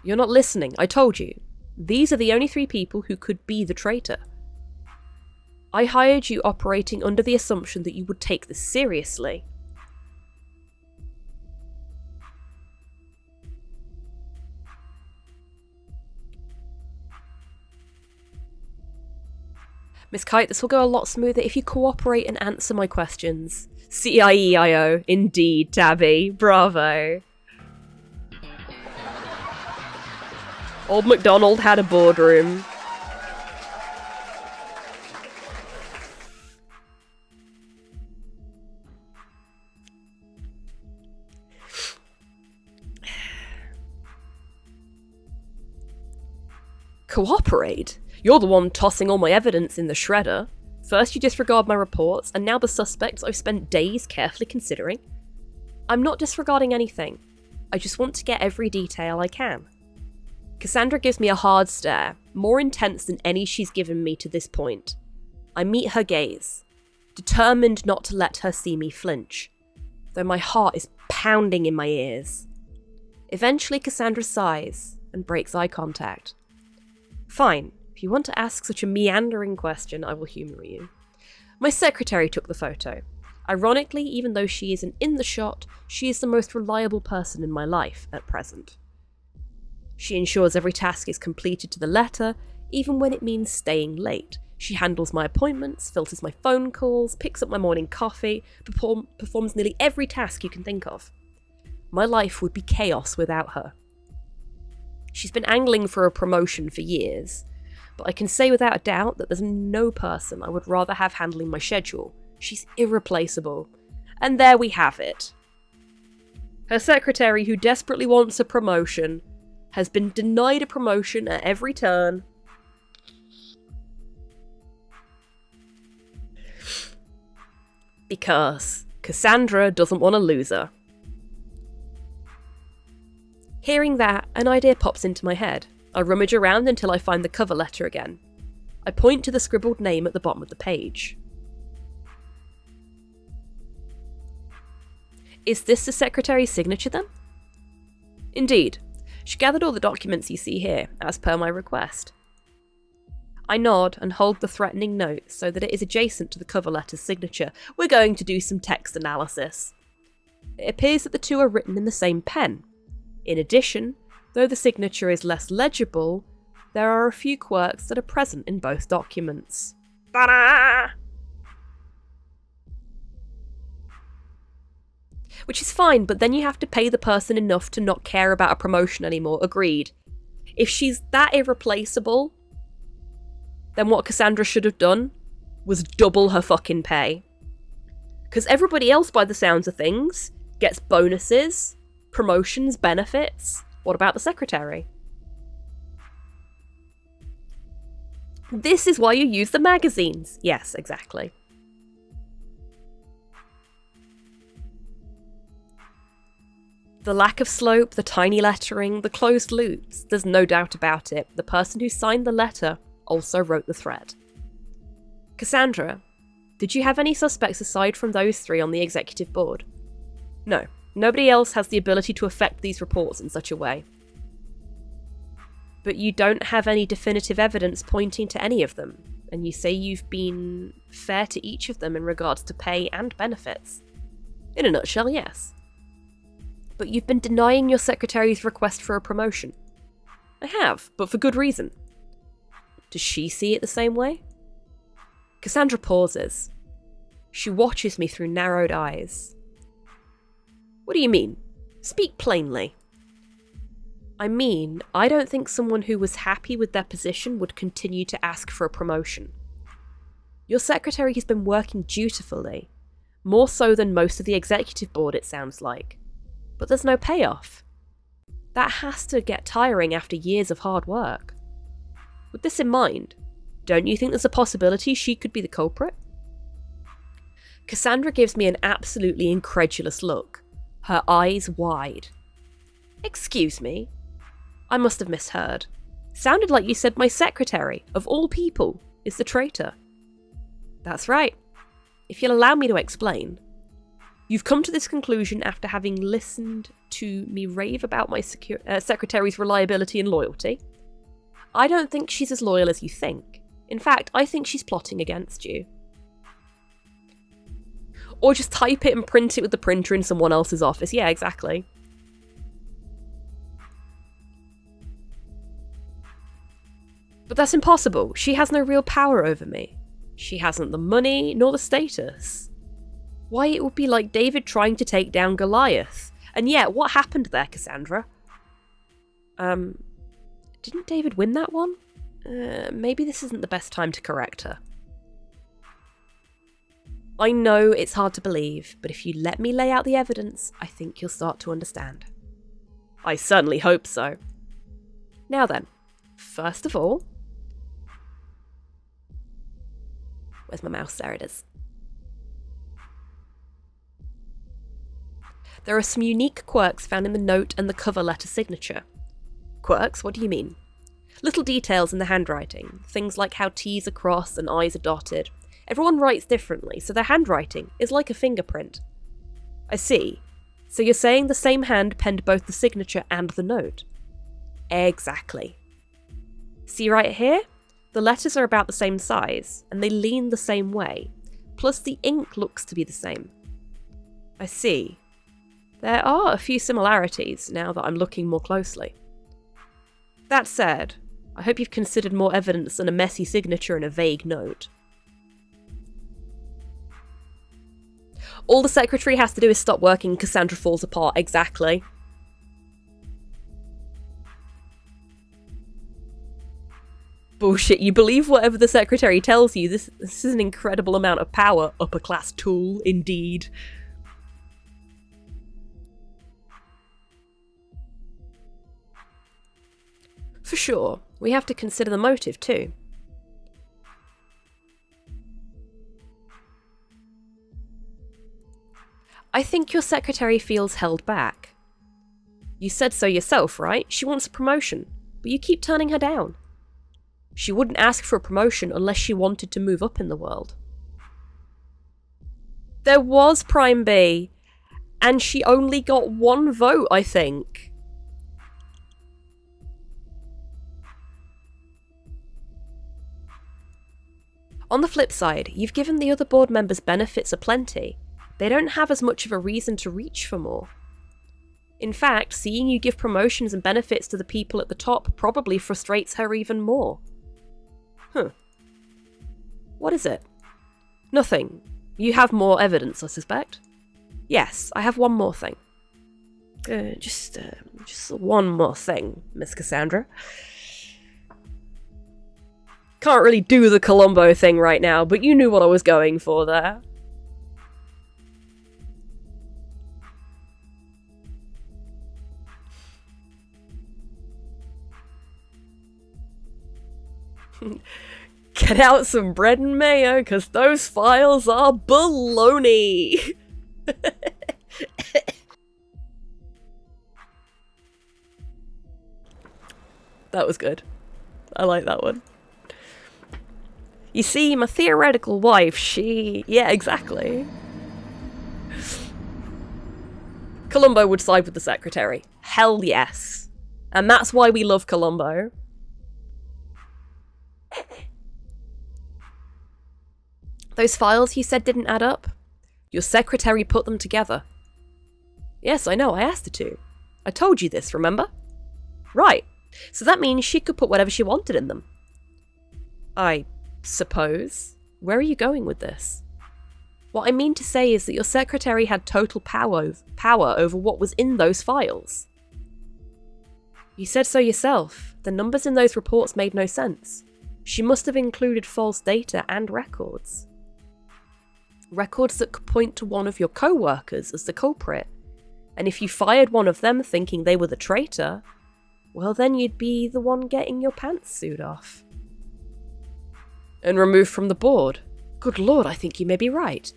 You're not listening, I told you. These are the only 3 people who could be the traitor. I hired you operating under the assumption that you would take this seriously. Miss Kite, this will go a lot smoother if you cooperate and answer my questions. CIEIO, indeed, Tabby. Bravo. Old MacDonald had a boardroom. Cooperate? You're the one tossing all my evidence in the shredder. First you disregard my reports, and now the suspects I've spent days carefully considering. I'm not disregarding anything. I just want to get every detail I can. Cassandra gives me a hard stare, more intense than any she's given me to this point. I meet her gaze, determined not to let her see me flinch, though my heart is pounding in my ears. Eventually Cassandra sighs and breaks eye contact. Fine. If you want to ask such a meandering question, I will humour you. My secretary took the photo. Ironically, even though she isn't in the shot, she is the most reliable person in my life at present. She ensures every task is completed to the letter, even when it means staying late. She handles my appointments, filters my phone calls, picks up my morning coffee, performs nearly every task you can think of. My life would be chaos without her. She's been angling for a promotion for years, but I can say without a doubt that there's no person I would rather have handling my schedule. She's irreplaceable. And there we have it. Her secretary, who desperately wants a promotion, has been denied a promotion at every turn. Because Cassandra doesn't want to lose her. Hearing that, an idea pops into my head. I rummage around until I find the cover letter again. I point to the scribbled name at the bottom of the page. Is this the secretary's signature then? Indeed. She gathered all the documents you see here, as per my request. I nod and hold the threatening note so that it is adjacent to the cover letter's signature. We're going to do some text analysis. It appears that the two are written in the same pen. In addition, though the signature is less legible, there are a few quirks that are present in both documents. Ta-da! Which is fine, but then you have to pay the person enough to not care about a promotion anymore, agreed. If she's that irreplaceable, then what Cassandra should have done was double her fucking pay. Because everybody else, by the sounds of things, gets bonuses, promotions, benefits. What about the secretary? This is why you use the magazines. Yes, exactly. The lack of slope, the tiny lettering, the closed loops, there's no doubt about it. The person who signed the letter also wrote the thread. Cassandra, did you have any suspects aside from those 3 on the executive board? No. Nobody else has the ability to affect these reports in such a way. But you don't have any definitive evidence pointing to any of them, and you say you've been fair to each of them in regards to pay and benefits. In a nutshell, yes. But you've been denying your secretary's request for a promotion. I have, but for good reason. Does she see it the same way? Cassandra pauses. She watches me through narrowed eyes. What do you mean? Speak plainly. I mean, I don't think someone who was happy with their position would continue to ask for a promotion. Your secretary has been working dutifully, more so than most of the executive board, it sounds like. But there's no payoff. That has to get tiring after years of hard work. With this in mind, don't you think there's a possibility she could be the culprit? Cassandra gives me an absolutely incredulous look, her eyes wide. Excuse me? I must have misheard. Sounded like you said my secretary, of all people, is the traitor. That's right. If you'll allow me to explain. You've come to this conclusion after having listened to me rave about my secretary's reliability and loyalty. I don't think she's as loyal as you think. In fact, I think she's plotting against you. Or just type it and print it with the printer in someone else's office. Yeah, exactly. But that's impossible. She has no real power over me. She hasn't the money, nor the status. Why, it would be like David trying to take down Goliath. And yet, what happened there, Cassandra? Didn't David win that one? Maybe this isn't the best time to correct her. I know it's hard to believe, but if you let me lay out the evidence, I think you'll start to understand. I certainly hope so. Now then, first of all... Where's my mouse? There it is. There are some unique quirks found in the note and the cover letter signature. Quirks? What do you mean? Little details in the handwriting, things like how T's are crossed and I's are dotted. Everyone writes differently, so their handwriting is like a fingerprint. I see. So you're saying the same hand penned both the signature and the note? Exactly. See right here? The letters are about the same size, and they lean the same way, plus the ink looks to be the same. I see. There are a few similarities now that I'm looking more closely. That said, I hope you've considered more evidence than a messy signature and a vague note. All the secretary has to do is stop working, Cassandra falls apart. Exactly. Bullshit, you believe whatever the secretary tells you. This is an incredible amount of power. Upper class tool, indeed. For sure, we have to consider the motive too. I think your secretary feels held back. You said so yourself, right? She wants a promotion, but you keep turning her down. She wouldn't ask for a promotion unless she wanted to move up in the world. There was Prime B, and she only got 1 vote, I think. On the flip side, you've given the other board members benefits aplenty. They don't have as much of a reason to reach for more. In fact, seeing you give promotions and benefits to the people at the top probably frustrates her even more. What is it? Nothing. You have more evidence, I suspect? Yes, I have one more thing. Just one more thing, Miss Cassandra. Can't really do the Columbo thing right now, but you knew what I was going for there. Get out some bread and mayo, because those files are baloney! That was good. I like that one. You see, my theoretical wife, yeah, exactly. Columbo would side with the secretary. Hell yes. And that's why we love Columbo. Those files you said didn't add up? Your secretary put them together. Yes, I know, I asked her to. I told you this, remember? Right. So that means she could put whatever she wanted in them. I suppose. Where are you going with this? What I mean to say is that your secretary had total power over what was in those files. You said so yourself. The numbers in those reports made no sense. She must have included false data and records. Records that could point to one of your co-workers as the culprit. And if you fired one of them thinking they were the traitor, well then you'd be the one getting your pantsuit off. And removed from the board. Good lord, I think you may be right.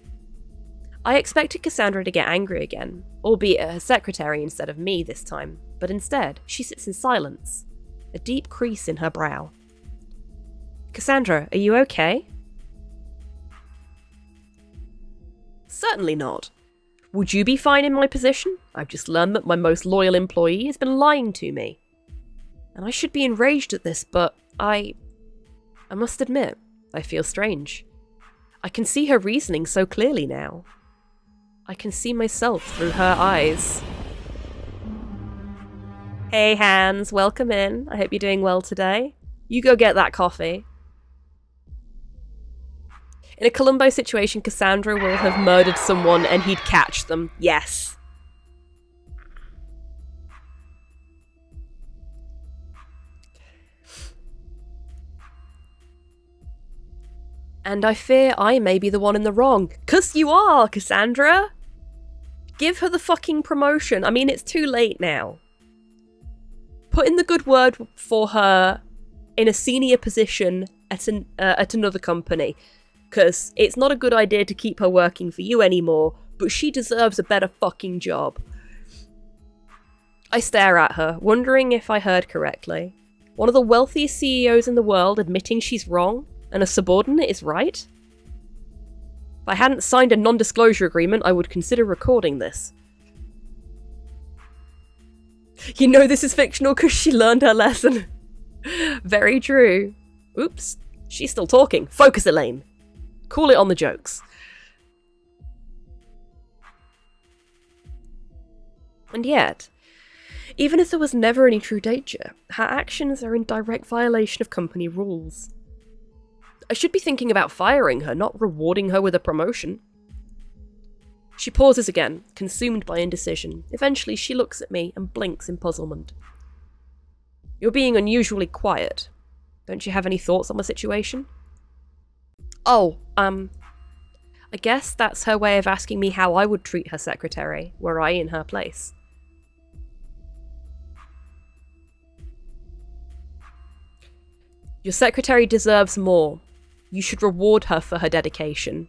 I expected Cassandra to get angry again, albeit at her secretary instead of me this time, but instead, she sits in silence, a deep crease in her brow. Cassandra, are you okay? Certainly not. Would you be fine in my position? I've just learned that my most loyal employee has been lying to me. And I should be enraged at this, but I must admit, I feel strange. I can see her reasoning so clearly now. I can see myself through her eyes. Hey Hans, welcome in. I hope you're doing well today. You go get that coffee. In a Columbo situation, Cassandra will have murdered someone and he'd catch them. Yes. And I fear I may be the one in the wrong. 'Cause you are, Cassandra! Give her the fucking promotion. I mean, it's too late now. Put in the good word for her in a senior position at another company. 'Cause it's not a good idea to keep her working for you anymore, but she deserves a better fucking job. I stare at her, wondering if I heard correctly. One of the wealthiest CEOs in the world admitting she's wrong, and a subordinate is right? If I hadn't signed a non-disclosure agreement, I would consider recording this. You know this is fictional because she learned her lesson. Very true. Oops, she's still talking. Focus, Elaine. Call it on the jokes. And yet, even if there was never any true danger, her actions are in direct violation of company rules. I should be thinking about firing her, not rewarding her with a promotion. She pauses again, consumed by indecision. Eventually, she looks at me and blinks in puzzlement. You're being unusually quiet. Don't you have any thoughts on the situation? Oh, I guess that's her way of asking me how I would treat her secretary, were I in her place. Your secretary deserves more. You should reward her for her dedication.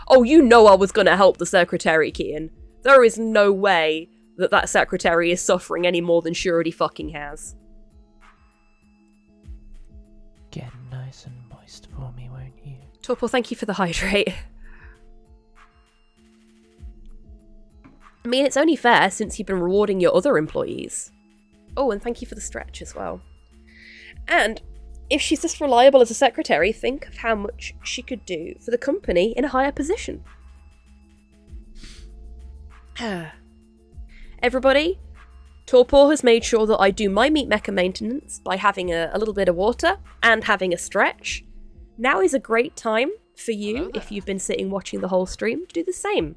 Oh, you know I was gonna help the secretary, Kian. There is no way that that secretary is suffering any more than she already fucking has. Get nice and moist for me, won't you? Torpor, thank you for the hydrate. I mean, it's only fair since you've been rewarding your other employees. Oh, and thank you for the stretch as well. And if she's this reliable as a secretary, think of how much she could do for the company in a higher position. Everybody, Torpor has made sure that I do my meat mecha maintenance by having a little bit of water and having a stretch. Now is a great time for you, if you've been sitting watching the whole stream, to do the same.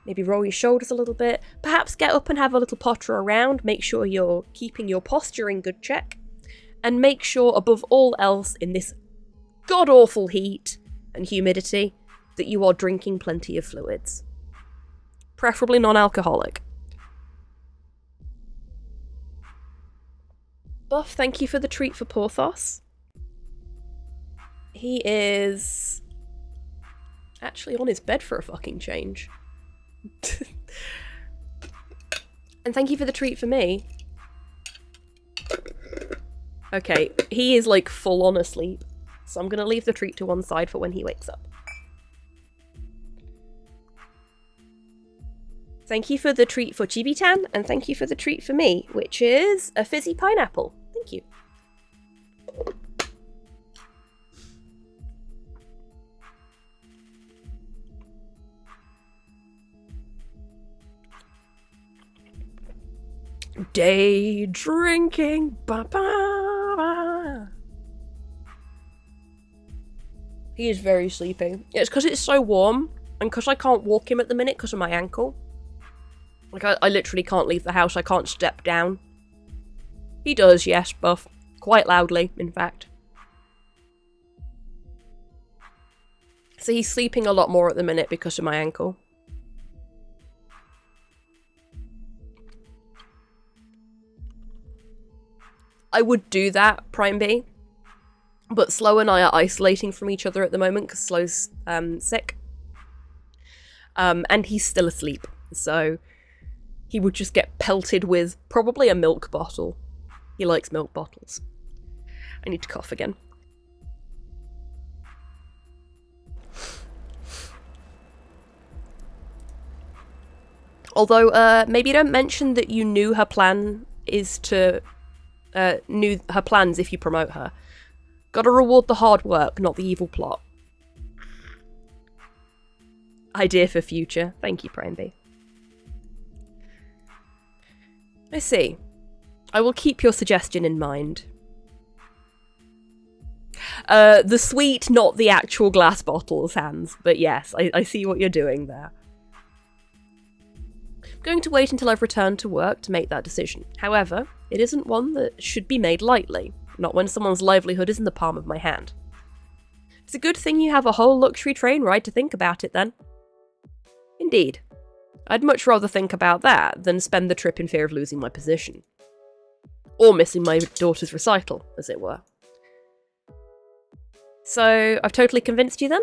Maybe roll your shoulders a little bit, perhaps get up and have a little potter around, make sure you're keeping your posture in good check, and make sure above all else in this god-awful heat and humidity that you are drinking plenty of fluids. Preferably non-alcoholic. Buff, thank you for the treat for Porthos. He is actually on his bed for a fucking change. And thank you for the treat for me. Okay, he is like full on asleep, so I'm gonna leave the treat to one side for when he wakes up. Thank you for the treat for Chibitan, and thank you for the treat for me, which is a fizzy pineapple. Thank you. Day drinking. Ba, ba, ba. He is very sleepy. It's because it's so warm, and because I can't walk him at the minute because of my ankle. Like, I literally can't leave the house. I can't step down. He does, yes, Buff. Quite loudly, in fact. So he's sleeping a lot more at the minute because of my ankle. I would do that, Prime B. But Slow and I are isolating from each other at the moment because Slow's sick. And he's still asleep. So he would just get pelted with probably a milk bottle. He likes milk bottles. I need to cough again. Although, maybe don't mention that you knew her plan is to... knew her plans if you promote her. Gotta reward the hard work, not the evil plot. Idea for future. Thank you, Prime B. I see. I will keep your suggestion in mind. The sweet, not the actual glass bottles, Hans. But yes, I see what you're doing there. I'm going to wait until I've returned to work to make that decision. However, it isn't one that should be made lightly. Not when someone's livelihood is in the palm of my hand. It's a good thing you have a whole luxury train ride to think about it, then. Indeed. I'd much rather think about that than spend the trip in fear of losing my position. Or missing my daughter's recital, as it were. So, I've totally convinced you then?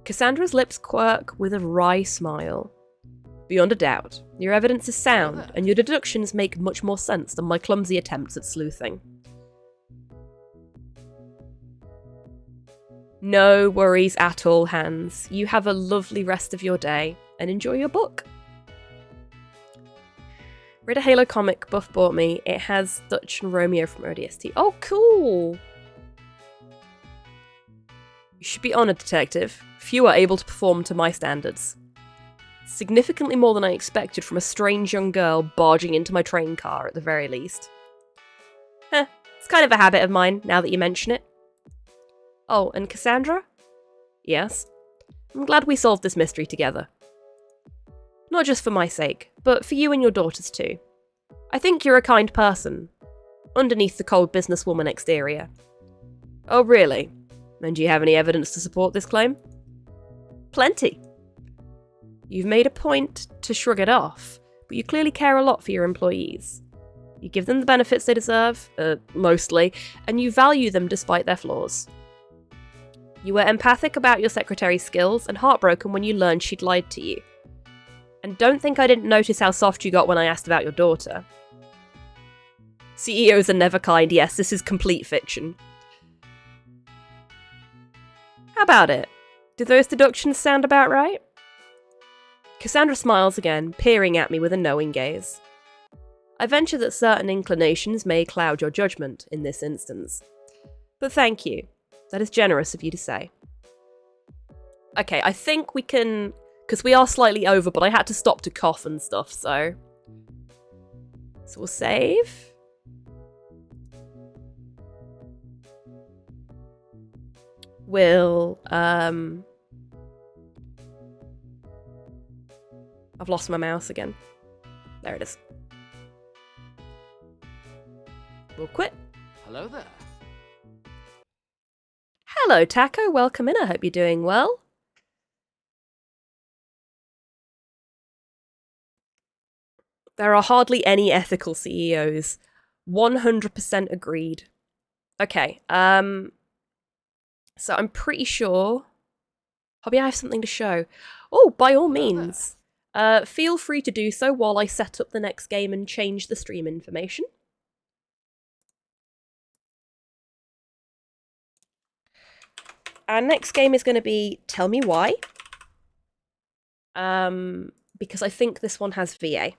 Cassandra's lips quirk with a wry smile. Beyond a doubt, your evidence is sound, and your deductions make much more sense than my clumsy attempts at sleuthing. No worries at all, Hans. You have a lovely rest of your day, and enjoy your book. Read a Halo comic Buff bought me. It has Dutch and Romeo from ODST. Oh, cool! You should be honoured, Detective. Few are able to perform to my standards. Significantly more than I expected from a strange young girl barging into my train car, at the very least. Heh, it's kind of a habit of mine, now that you mention it. Oh, and Cassandra? Yes? I'm glad we solved this mystery together. Not just for my sake, but for you and your daughters too. I think you're a kind person, underneath the cold businesswoman exterior. Oh, really? And do you have any evidence to support this claim? Plenty. You've made a point to shrug it off, but you clearly care a lot for your employees. You give them the benefits they deserve, mostly, and you value them despite their flaws. You were empathic about your secretary's skills and heartbroken when you learned she'd lied to you. And don't think I didn't notice how soft you got when I asked about your daughter. CEOs are never kind, yes, this is complete fiction. How about it? Do those deductions sound about right? Cassandra smiles again, peering at me with a knowing gaze. I venture that certain inclinations may cloud your judgment in this instance. But thank you. That is generous of you to say. Okay, I think we can... Because we are slightly over, but I had to stop to cough and stuff, so... So we'll save. We'll, I've lost my mouse again. There it is. We'll quit. Hello there. Hello, Taco. Welcome in. I hope you're doing well. There are hardly any ethical CEOs. 100% agreed. Okay, so I'm pretty sure... Hobby, I have something to show. Oh, by all means. Feel free to do so while I set up the next game and change the stream information. Our next game is going to be Tell Me Why. Because I think this one has VA.